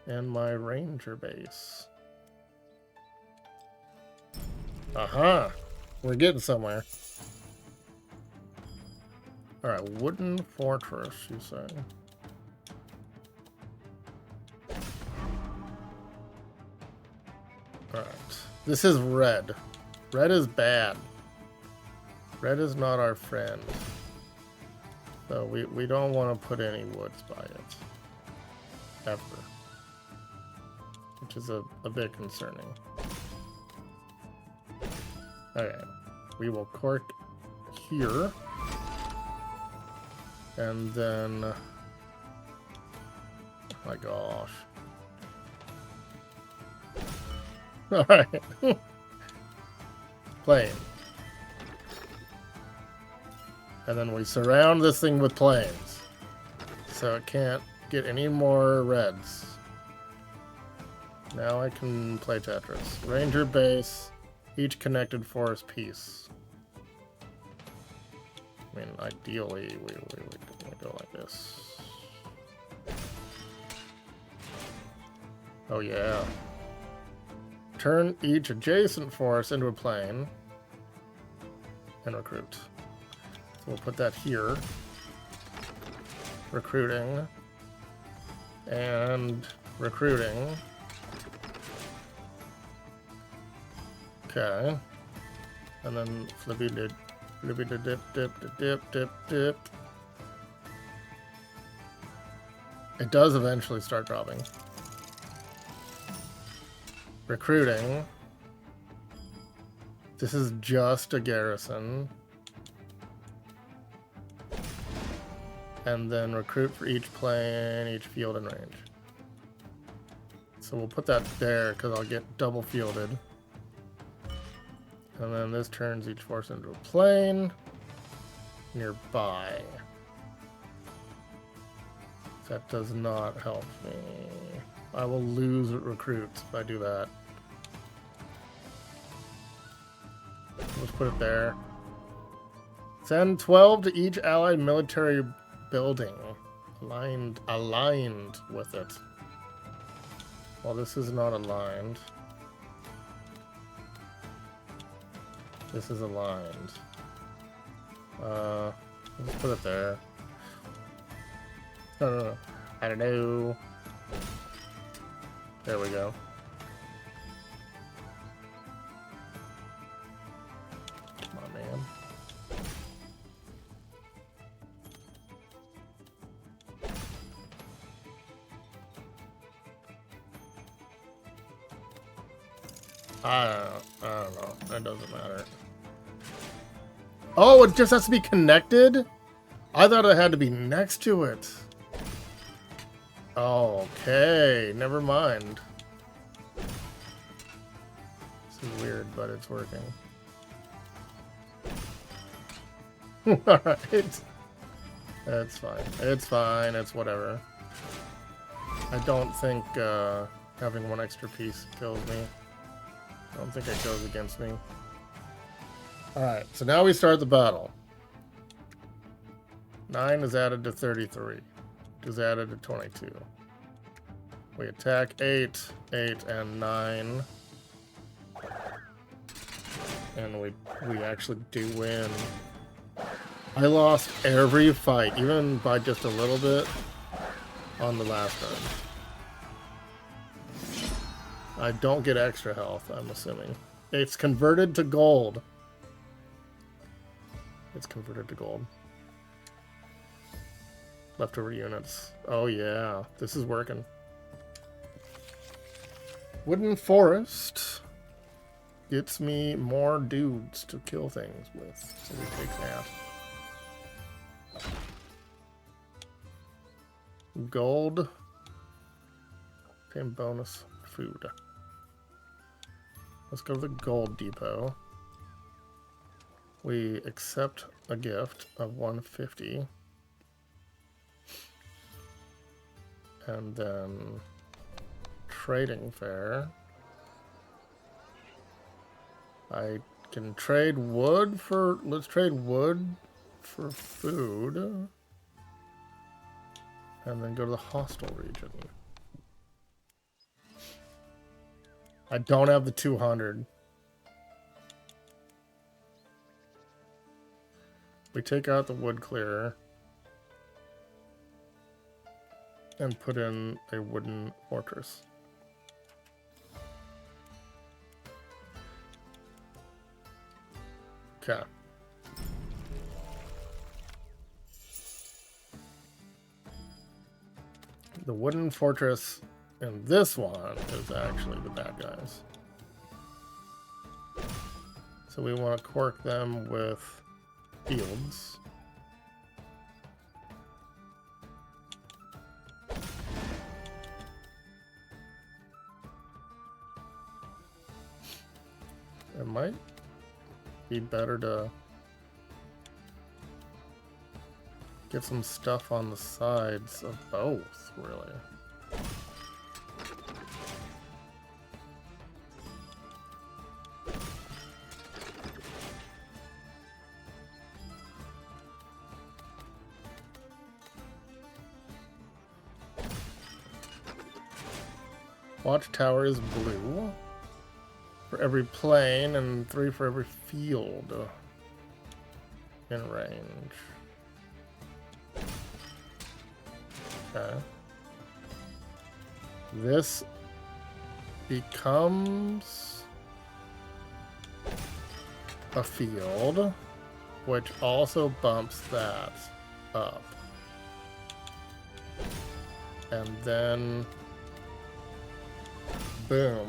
and my ranger base. Aha! We're getting somewhere. Alright, wooden fortress, you say. Alright. This is red. Red is bad. Red is not our friend. So we don't want to put any woods by it. Ever. Which is a bit concerning. Okay. We will cork here. And then My gosh. Alright. Plane. And then we surround this thing with planes. So it can't get any more reds. Now I can play Tetris. Ranger base. Each connected forest piece. I mean, ideally, we go like this. Oh, yeah. Turn each adjacent forest into a plane. And recruit. So we'll put that here. Recruiting. And recruiting. Okay. And then flippy dip, dip, dip, dip, dip, dip. It does eventually start dropping. Recruiting. This is just a garrison. And then recruit for each plane, each field and range. So we'll put that there because I'll get double fielded. And then this turns each force into a plane nearby. That does not help me. I will lose recruits if I do that. Let's put it there. Send 12 to each allied military building aligned with it. Well, this is not aligned. This is aligned. Let's put it there. No. I don't know. There we go. Come on, man. I don't know. That doesn't matter. Oh, it just has to be connected? I thought it had to be next to it. Okay, never mind. This is weird, but it's working. Alright. It's fine. It's fine. It's whatever. I don't think having one extra piece kills me. I don't think it goes against me. Alright, so now we start the battle. 9 is added to 33. Is added to 22. We attack 8, 8, and 9. And we actually do win. I lost every fight, even by just a little bit, on the last run. I don't get extra health, I'm assuming. It's converted to gold. It's converted to gold. Leftover units. Oh yeah, this is working. Wooden forest gets me more dudes to kill things with, so we take that. Gold. And bonus food. Let's go to the gold depot. We accept a gift of 150. And then trading fair. I can trade wood for, let's trade wood for food. And then go to the hostile region. I don't have the 200. We take out the wood clearer. And put in a wooden fortress. Okay. The wooden fortress in this one is actually the bad guys. So we want to cork them with fields. It might be better to get some stuff on the sides of both, really. Watchtower is blue for every plane and 3 for every field in range. Okay. This becomes a field, which also bumps that up. And then boom.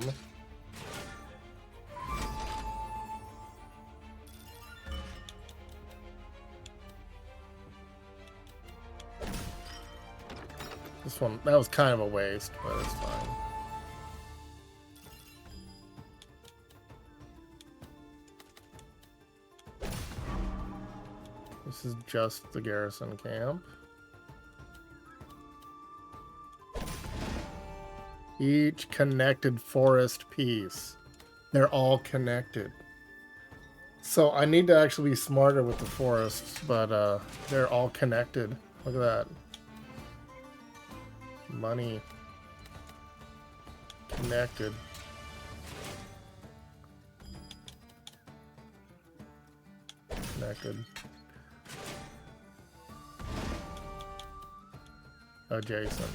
This one, that was kind of a waste, but it's fine. This is just the garrison camp. Each connected forest piece. They're all connected. So I need to actually be smarter with the forests, but they're all connected. Look at that. Money. Connected. Connected. Adjacent.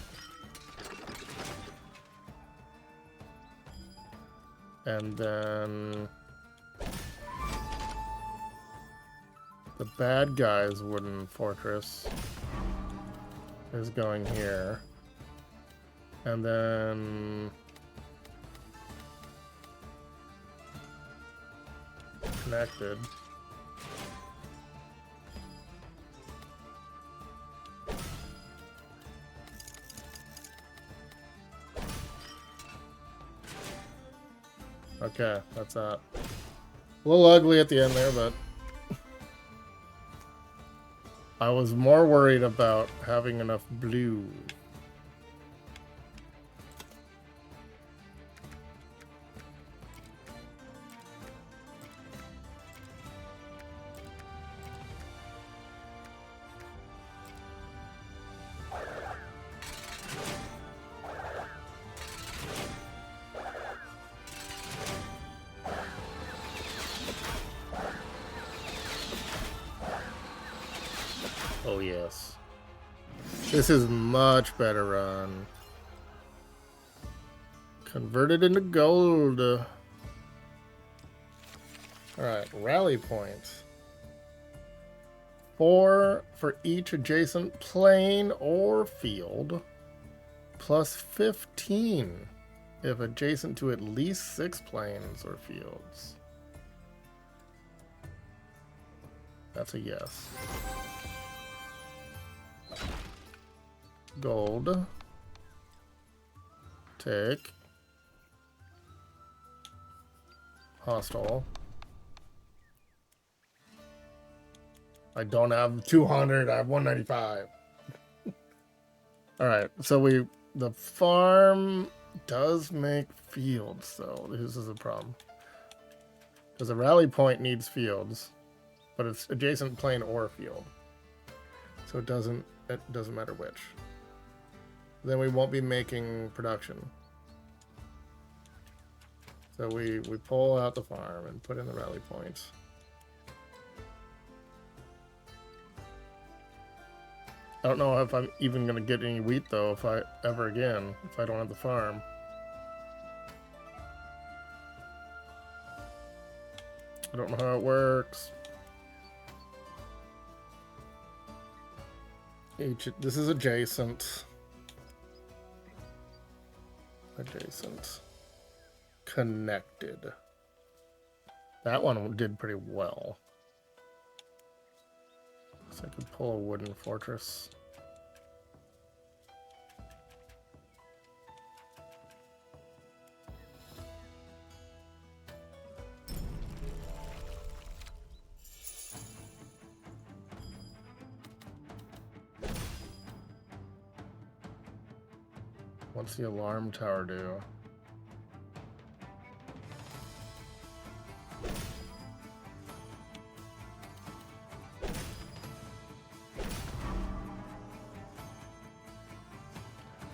And then the bad guy's wooden fortress is going here. And then connected. Okay, that's that. A little ugly at the end there, but I was more worried about having enough blue. Oh yes. This is much better run. Converted into gold. Alright, rally points. 4 for each adjacent plane or field. Plus 15 if adjacent to at least 6 planes or fields. That's a yes. Gold. Take. Hostile. I don't have 200, I have 195. Alright, so the farm does make fields, though. This is a problem. Because a rally point needs fields, but it's adjacent plane or field. So it doesn't matter which. Then we won't be making production. So we pull out the farm and put in the rally points. I don't know if I'm even going to get any wheat, though, if I don't have the farm. I don't know how it works. This is adjacent. Adjacent. Connected. That one did pretty well. So I could pull a wooden fortress. What's the alarm tower do?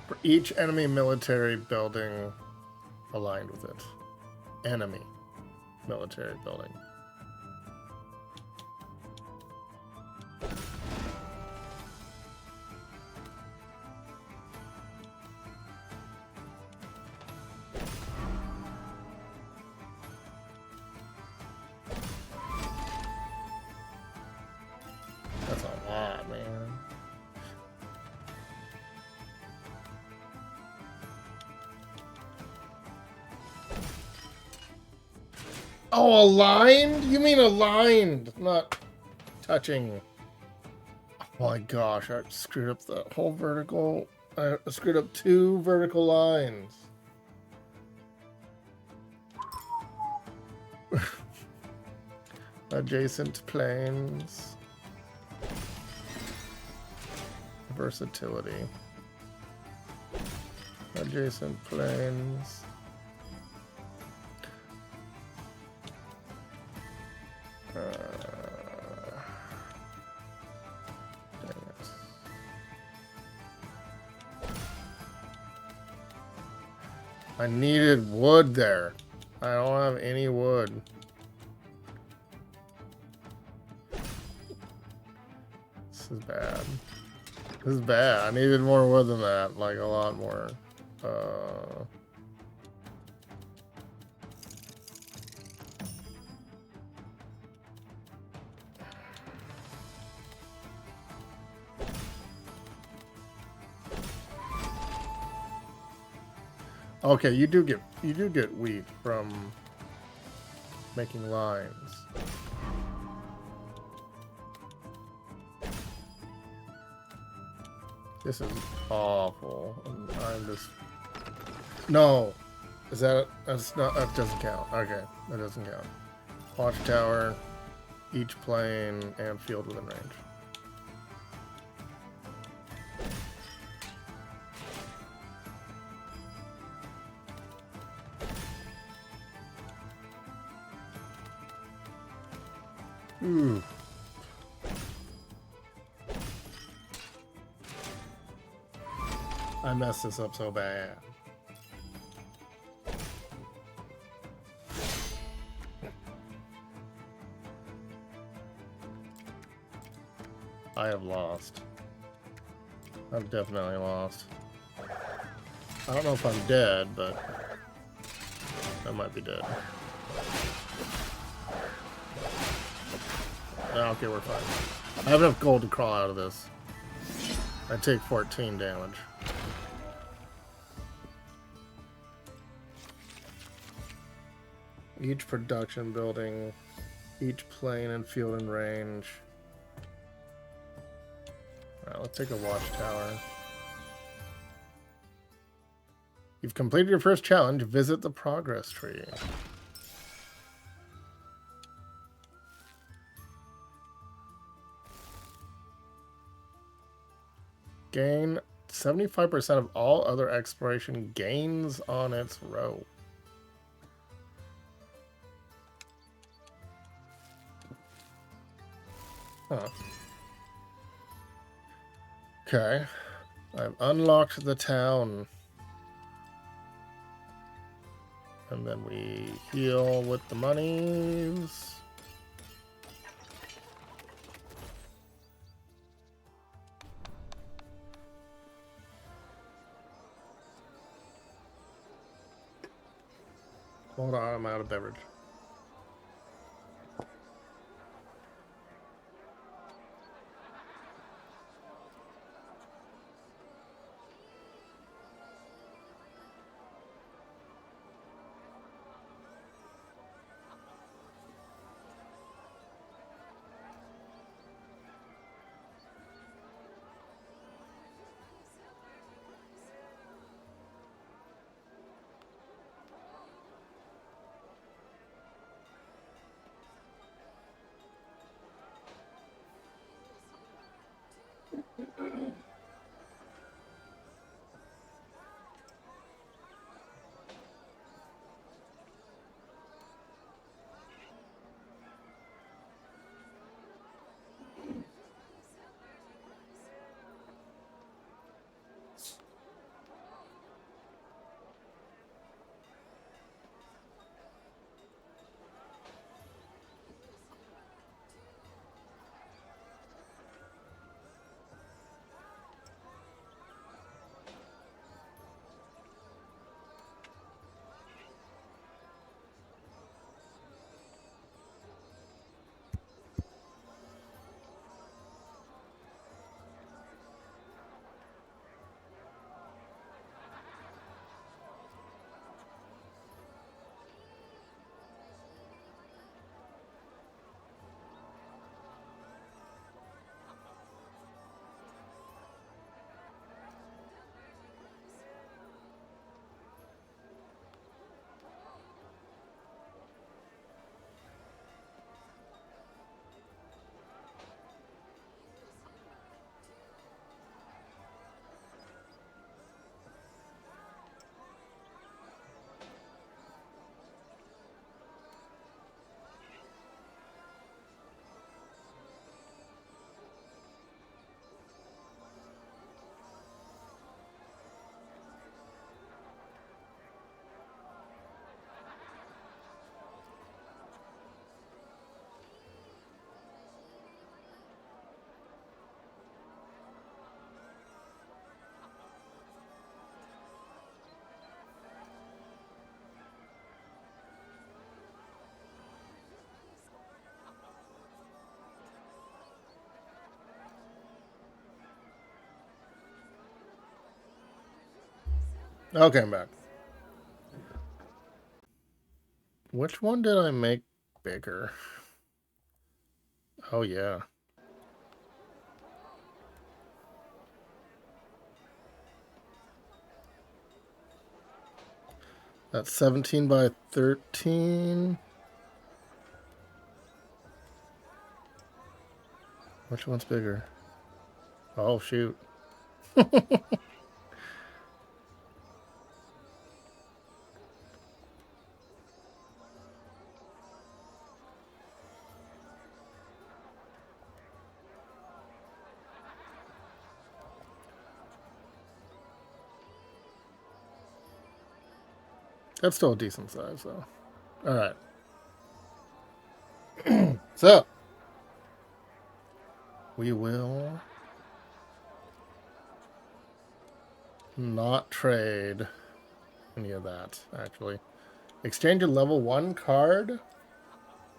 For each enemy military building aligned with it. Enemy military building. That's a lot, man. Oh, aligned? You mean aligned, not touching. Oh my gosh, I screwed up the whole vertical. I screwed up 2 vertical lines. Adjacent planes. Versatility. Adjacent planes. Dang it. I needed wood there. I don't have any wood. This is bad. This is bad. I needed more wood than that. Like, a lot more. Okay, you do get wheat from making lines. This is awful. I'm just... No! Is that... That's not... That doesn't count. Okay, that doesn't count. Watchtower, each plane, and field within range. Ooh. I messed this up so bad. I have lost. I've definitely lost. I don't know if I'm dead, but I might be dead. Okay, we're fine. I have enough gold to crawl out of this. I take 14 damage. Each production building, each plane and field and range. Alright, let's take a watchtower. You've completed your first challenge. Visit the progress tree. Gain 75% of all other exploration gains on its row. Huh. Okay. I've unlocked the town. And then we heal with the monies. Hold on, I'm out of beverage. Okay, I'm back. Which one did I make bigger? Oh, yeah. That's 17 by 13. Which one's bigger? Oh, shoot. That's still a decent size, though. All right. So, we will not trade any of that, actually. Exchange a level 1 card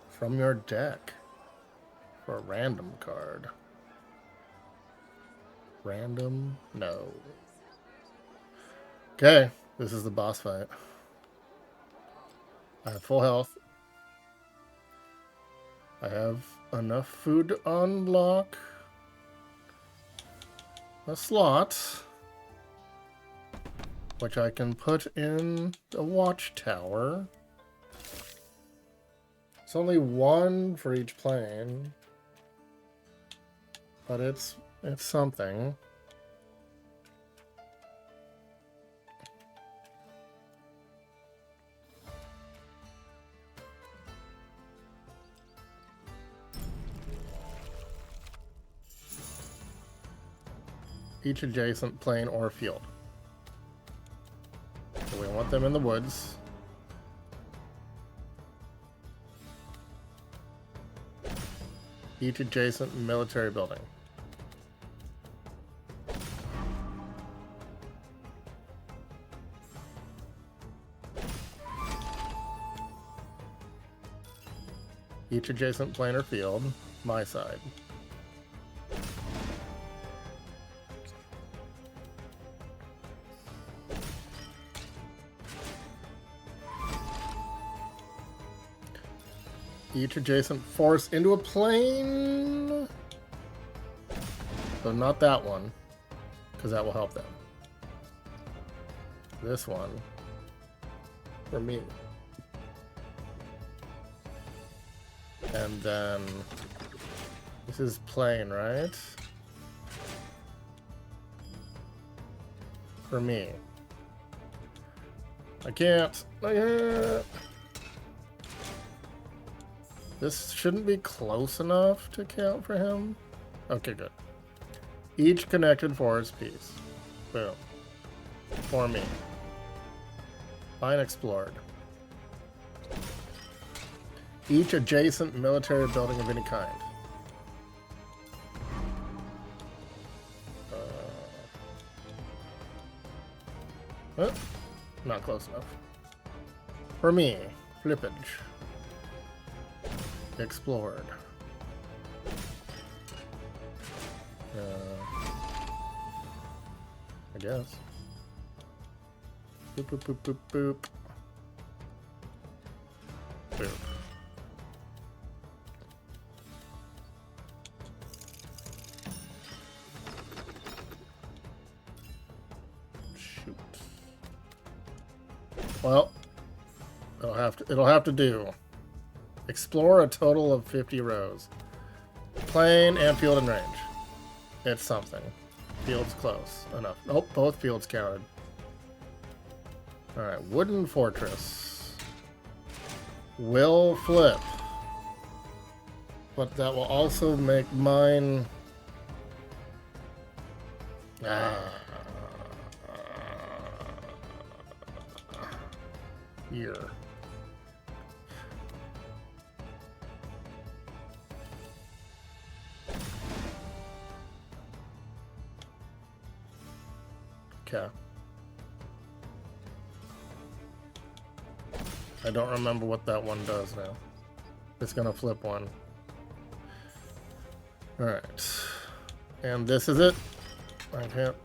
from your deck for a random card. Random? No. Okay, this is the boss fight. I have full health. I have enough food to unlock a slot, which I can put in a watchtower. It's only one for each plane, but it's something. Each adjacent plane or field. So we want them in the woods. Each adjacent military building. Each adjacent plane or field, my side. Each adjacent force into a plane. So not that one, because that will help them. This one, for me. And then, this is plane, right? For me. I can't. This shouldn't be close enough to count for him. Okay, good. Each connected forest piece. Boom. For me. Fine explored. Each adjacent military building of any kind. Not close enough. For me, flippage. Explored. I guess. Boop, boop, boop, boop, boop. Boop. Shoot. Well, it'll have to do. Explore a total of 50 rows. Plane and field in range. It's something. Field's close enough. Nope, both fields counted. Alright, wooden fortress. Will flip. But that will also make mine... Here. Okay. I don't remember what that one does now. It's gonna flip one. Alright. And this is it. I can't...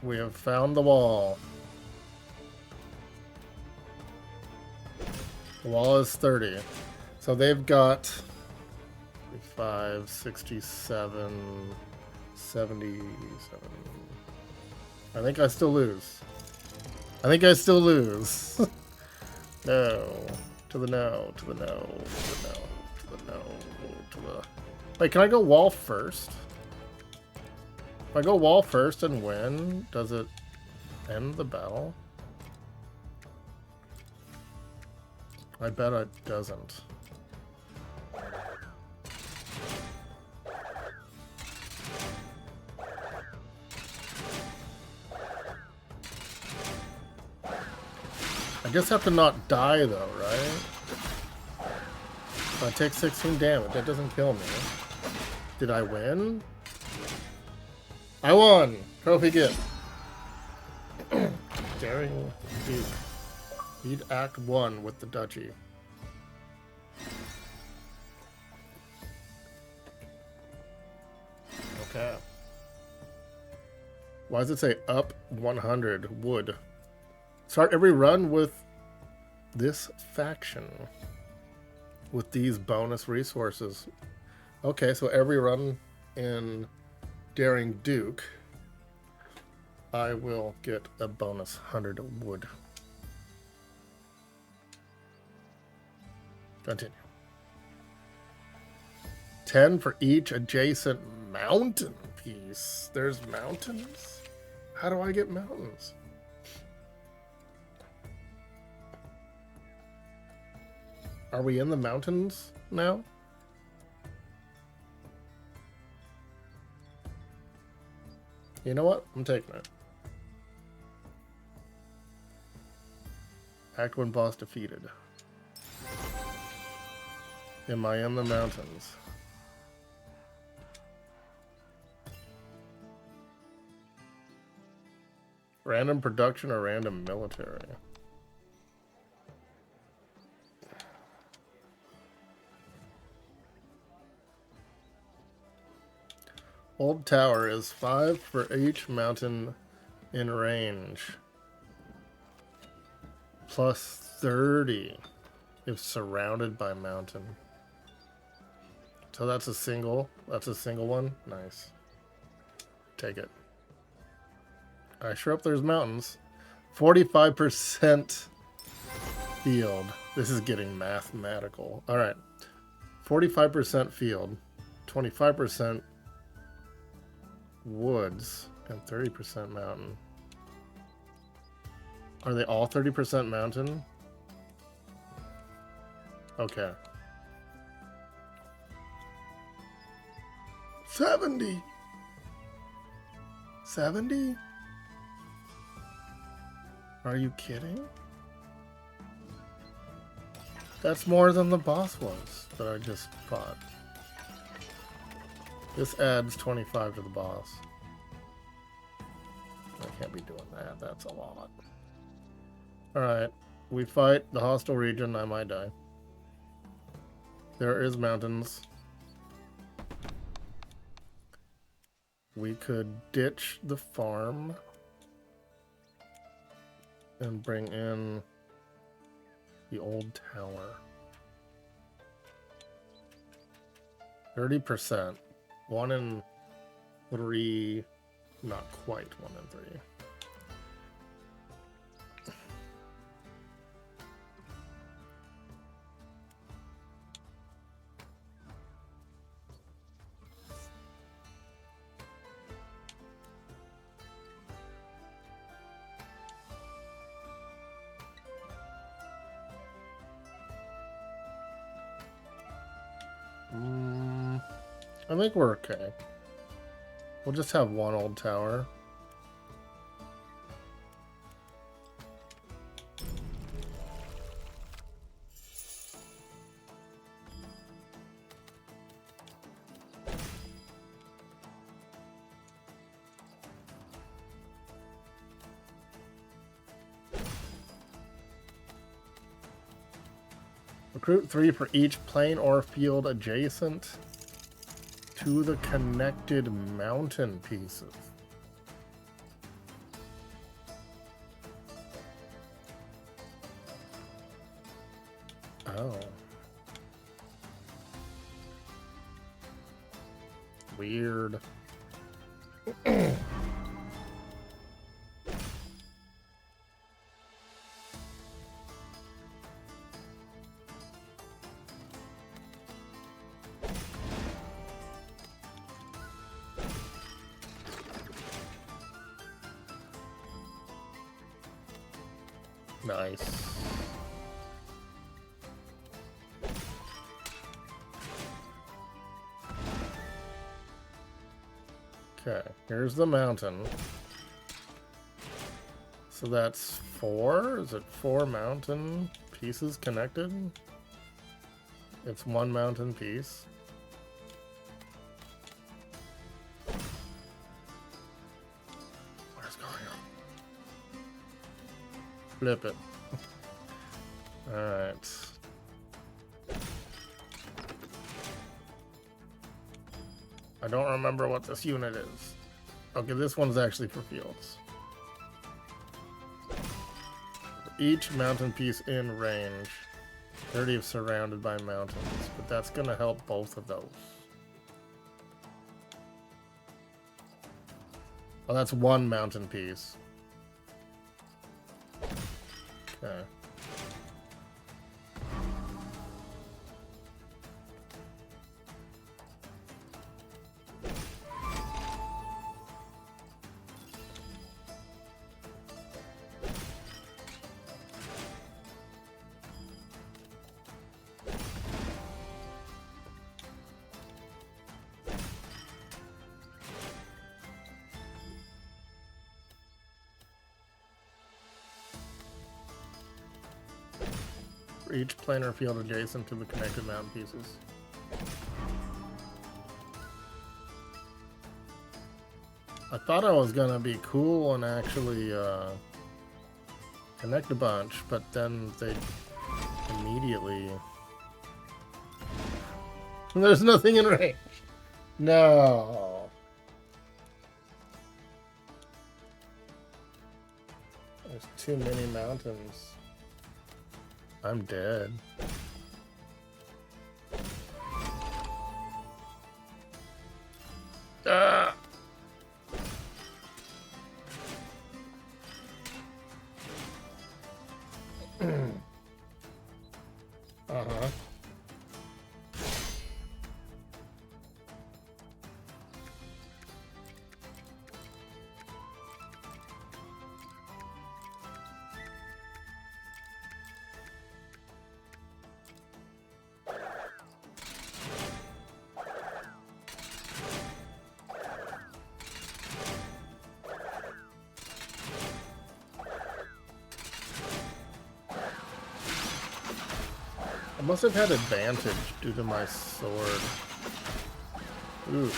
We have found the wall. The wall is 30. So they've got 5, 67, 77. I think I still lose. I think I still lose. No. To the no. To the no. To the no. To the no. To the... Wait, can I go wall first? If I go wall first and win, does it end the battle? I bet it doesn't. I just have to not die though, right? If I take 16 damage, that doesn't kill me. Did I win? I won! Trophy gift. Daring Duke. Beat Act 1 with the Duchy. Okay. Why does it say up 100 wood? Start every run with this faction. With these bonus resources. Okay, so every run in Daring Duke, I will get a bonus 100 wood. Continue. 10 for each adjacent mountain piece. There's mountains? How do I get mountains? Are we in the mountains now? You know what? I'm taking it. Act 1 boss defeated. Am I in the mountains? Random production or random military? Old Tower is 5 for each mountain in range. Plus 30 if surrounded by mountain. So that's a single one? Nice. Take it. I sure hope there's mountains. 45% field. This is getting mathematical. Alright. 45% field. 25% woods. And 30% mountain. Are they all 30% mountain? Okay. 70! 70? Are you kidding? That's more than the boss was that I just fought. This adds 25 to the boss. I can't be doing that. That's a lot. Alright. We fight the hostile region. I might die. There is mountains. We could ditch the farm and bring in the old tower. 30%. 1 in 3. Not quite 1 in 3. I think we're okay. We'll just have one old tower. Recruit 3 for each plane or field adjacent to the connected mountain pieces. Oh. Weird. Nice. Okay, here's the mountain. So that's 4? Is it 4 mountain pieces connected? It's 1 mountain piece. What's going on? Flip it. Alright. I don't remember what this unit is. Okay, this one's actually for fields. Each mountain piece in range. 30 if surrounded by mountains. But that's going to help both of those. Oh, that's 1 mountain piece. Okay. For each planar field adjacent to the connected mountain pieces. I thought I was gonna be cool and actually connect a bunch, but then they immediately... There's nothing in range. No. There's too many mountains. I'm dead. Ah! Uh-huh. I must have had advantage due to my sword. Ooh.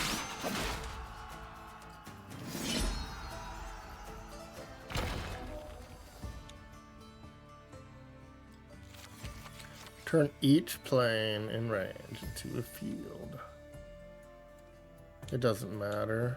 Turn each plane in range into a field. It doesn't matter.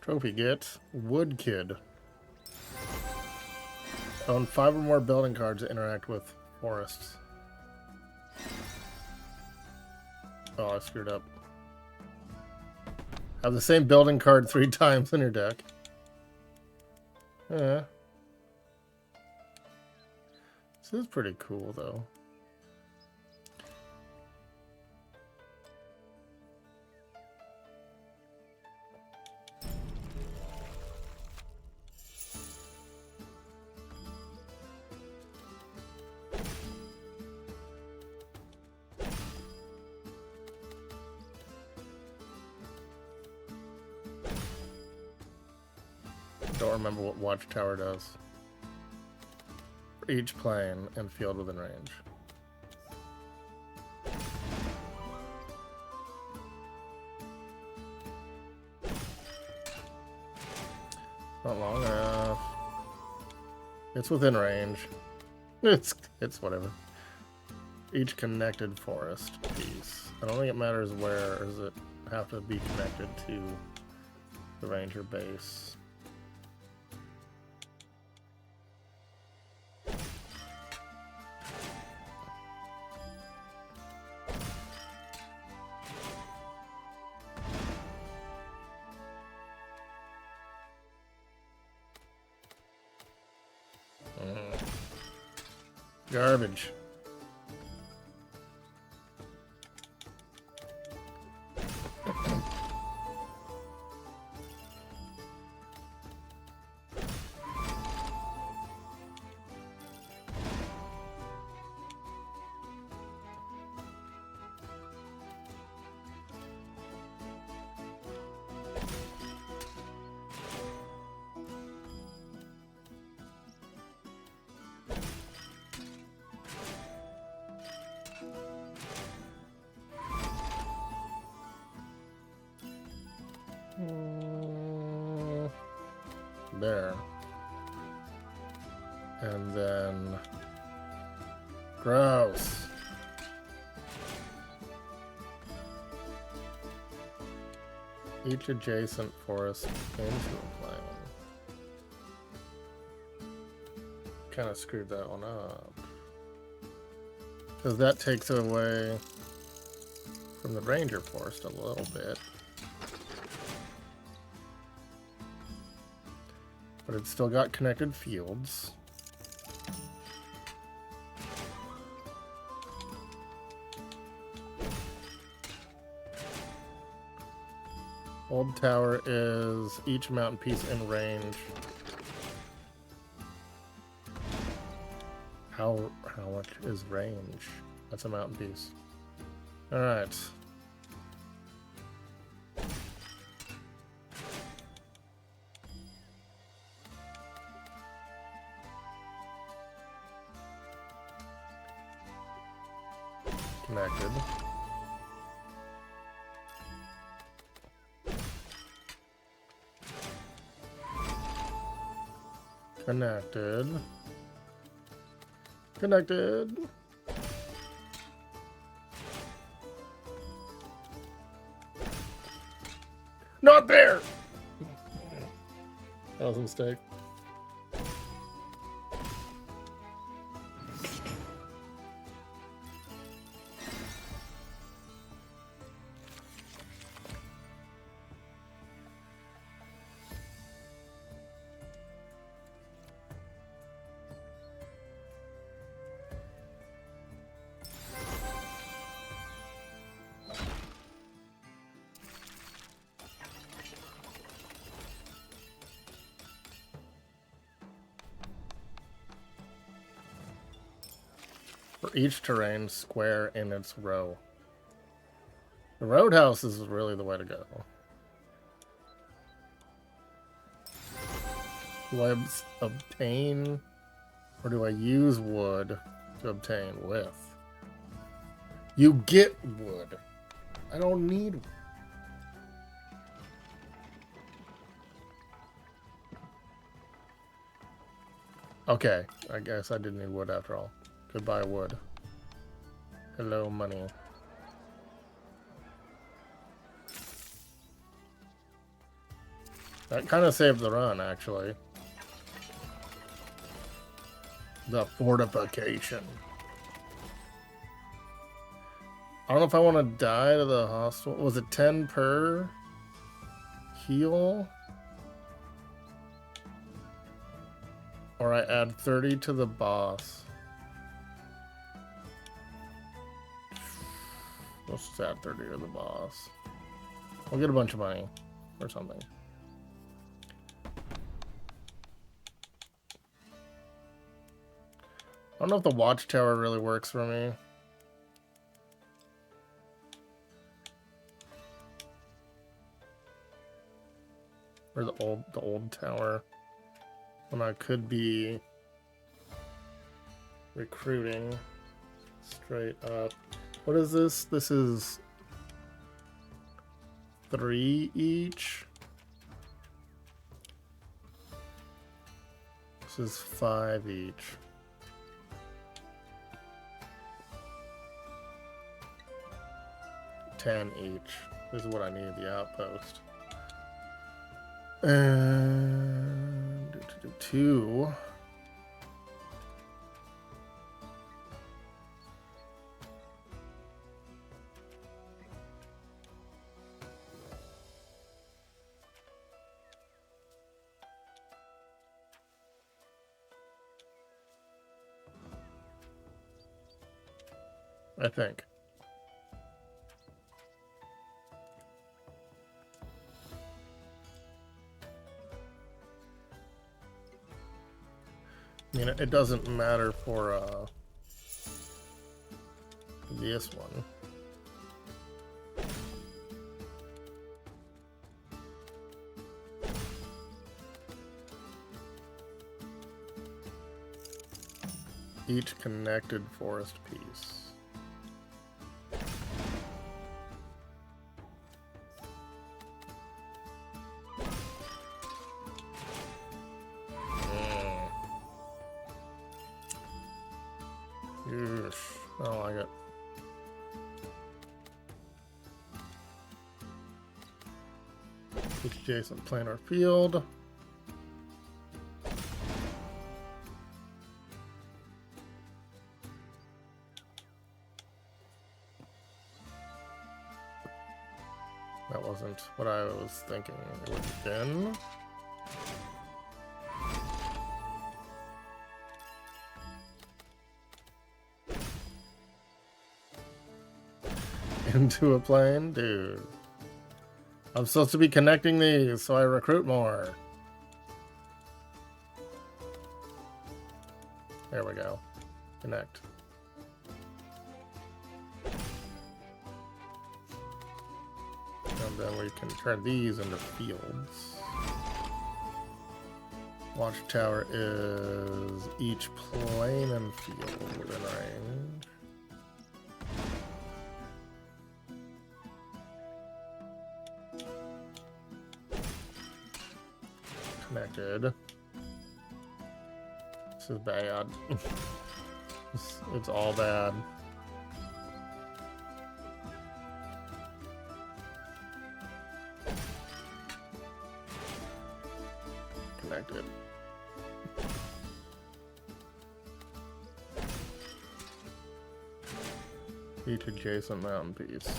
Trophy get Wood Kid. Own 5 or more building cards that interact with forests. Oh, I screwed up. Have the same building card 3 times in your deck. Yeah. This is pretty cool, though. Don't remember what Watchtower does. For each plane and field within range. Not long enough. It's within range. It's whatever. Each connected forest piece. I don't think it matters where, or does it have to be connected to the ranger base? Garbage. There. And then... Gross. Each adjacent forest into a plane. Kind of screwed that one up. Because that takes it away from the ranger forest a little bit. But it's still got connected fields. Old tower is each mountain piece in range. How much is range? That's a mountain piece. All right. Connected. Connected. Connected. Not there! That was a mistake. For each terrain square in its row. The roadhouse is really the way to go. Do I obtain, or do I use wood to obtain with? You get wood. I don't need wood. Okay, I guess I didn't need wood after all. Goodbye, wood. Hello, money. That kind of saved the run, actually. The fortification. I don't know if I want to die to the hostile. Was it 10 per heal? Or I add 30 to the boss. Let's just add 30 to the boss. We'll get a bunch of money or something. I don't know if the watchtower really works for me. Or the old tower. When I could be recruiting straight up. What is this? This is 3 each. is 5 each. $10 each. This is what I need, the outpost. And 2. I think. I mean, it doesn't matter for this one. Each connected forest piece. I don't like it. Each adjacent planar field. That wasn't what I was thinking it would have been. Into a plane? Dude. I'm supposed to be connecting these so I recruit more. There we go. Connect. And then we can turn these into fields. Watchtower is each plane and field within range. Connected. This is bad. It's all bad. Connected. Each adjacent mountain piece.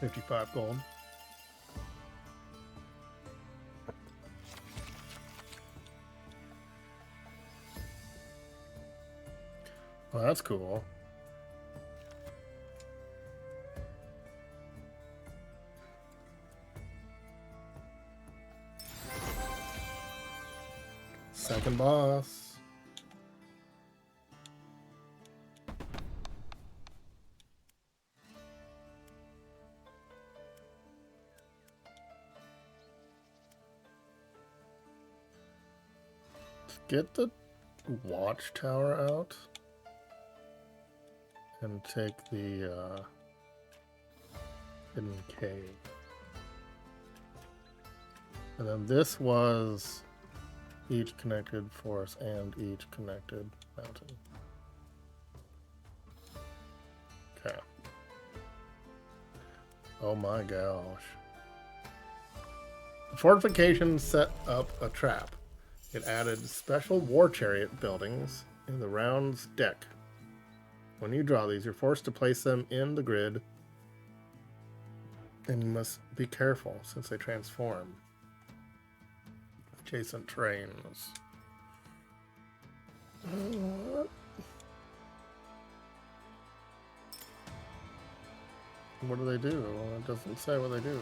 $55 gold. Well, that's cool. Second boss. Get the watchtower out and take the hidden cave. And then this was each connected forest and each connected mountain. Okay. Oh my gosh. The fortification set up a trap. It added special war chariot buildings in the round's deck. When you draw these, you're forced to place them in the grid, and you must be careful since they transform. Adjacent terrains. What do they do? It doesn't say what they do.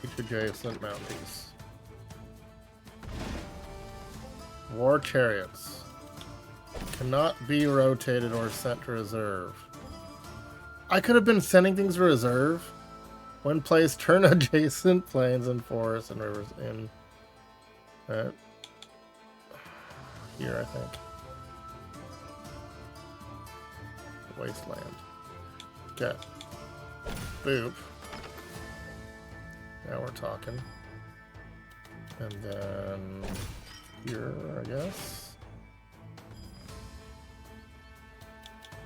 Each adjacent mount piece. War chariots. Cannot be rotated or sent to reserve. I could have been sending things to reserve. When placed, turn adjacent plains and forests and rivers in. Here, I think. Wasteland. Okay. Boop. Now we're talking. And then here, I guess.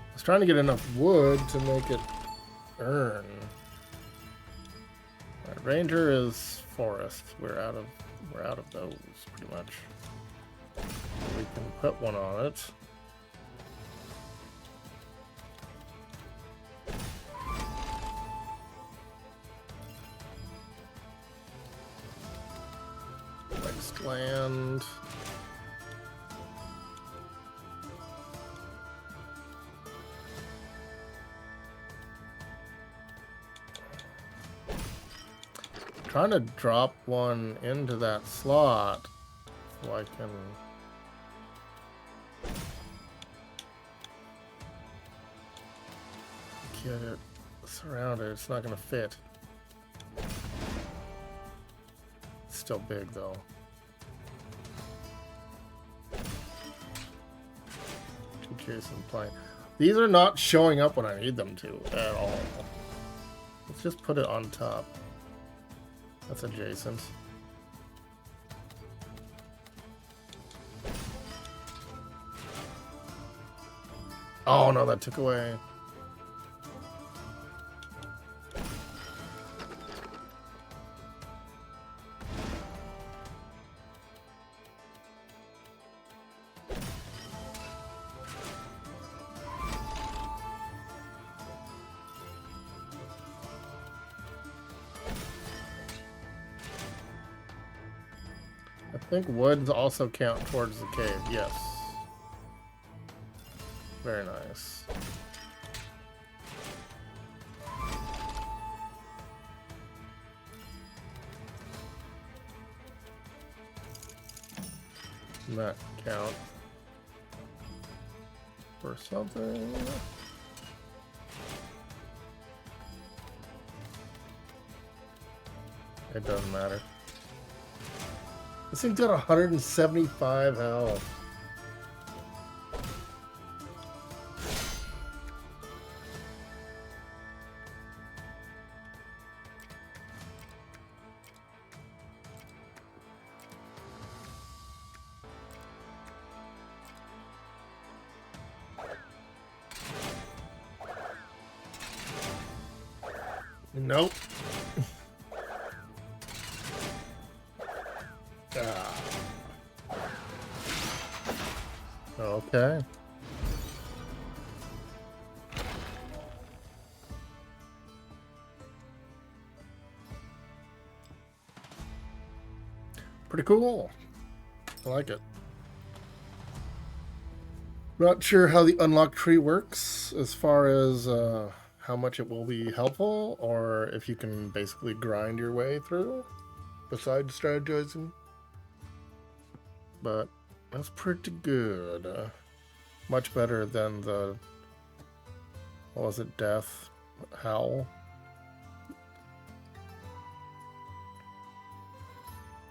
I was trying to get enough wood to make it earn. Right, Ranger is forest. We're out of those pretty much. We can put one on it. Wasteland. Trying to drop one into that slot so I can get it surrounded. It's not going to fit. It's still big though. Jason plane. These are not showing up when I need them to at all. Let's just put it on top. That's adjacent. Oh no, that took away. I think woods also count towards the cave. Yes. Very nice. Doesn't that count for something? It doesn't matter. This thing's got 175 health. Nope. Okay. Pretty cool. I like it. Not sure how the unlock tree works as far as how much it will be helpful, or if you can basically grind your way through besides strategizing. But that's pretty good. Much better than the, what was it, Death Howl.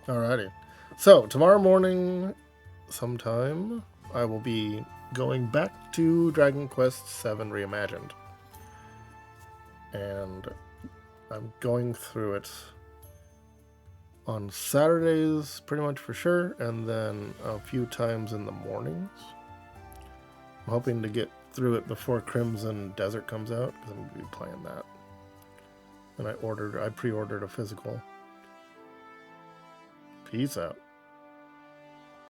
Alrighty. So, tomorrow morning, sometime, I will be going back to Dragon Quest VII Reimagined. And I'm going through it on Saturdays, pretty much for sure, and then a few times in the mornings. I'm hoping to get through it before Crimson Desert comes out, because I'm going to be playing that. And I pre-ordered a physical. Peace out.